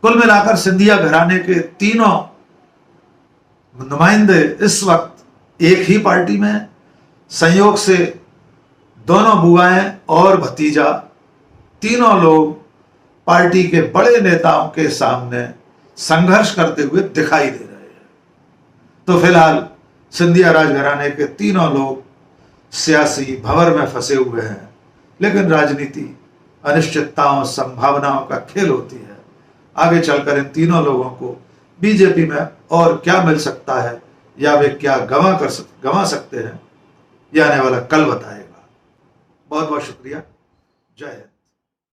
कुल मिलाकर सिंधिया घराने के तीनों नुमाइंदे इस वक्त एक ही पार्टी में, संयोग से दोनों बुआएं और भतीजा तीनों लोग पार्टी के बड़े नेताओं के सामने संघर्ष करते हुए दिखाई दे रहे हैं। तो फिलहाल सिंधिया राजघराने के तीनों लोग सियासी भंवर में फंसे हुए हैं, लेकिन राजनीति अनिश्चितताओं, संभावनाओं का खेल होती है। आगे चलकर इन तीनों लोगों को बीजेपी में और क्या मिल सकता है या वे क्या गंवा सकते हैं, यह आने वाला कल बताएगा। बहुत बहुत शुक्रिया। जय हिंद।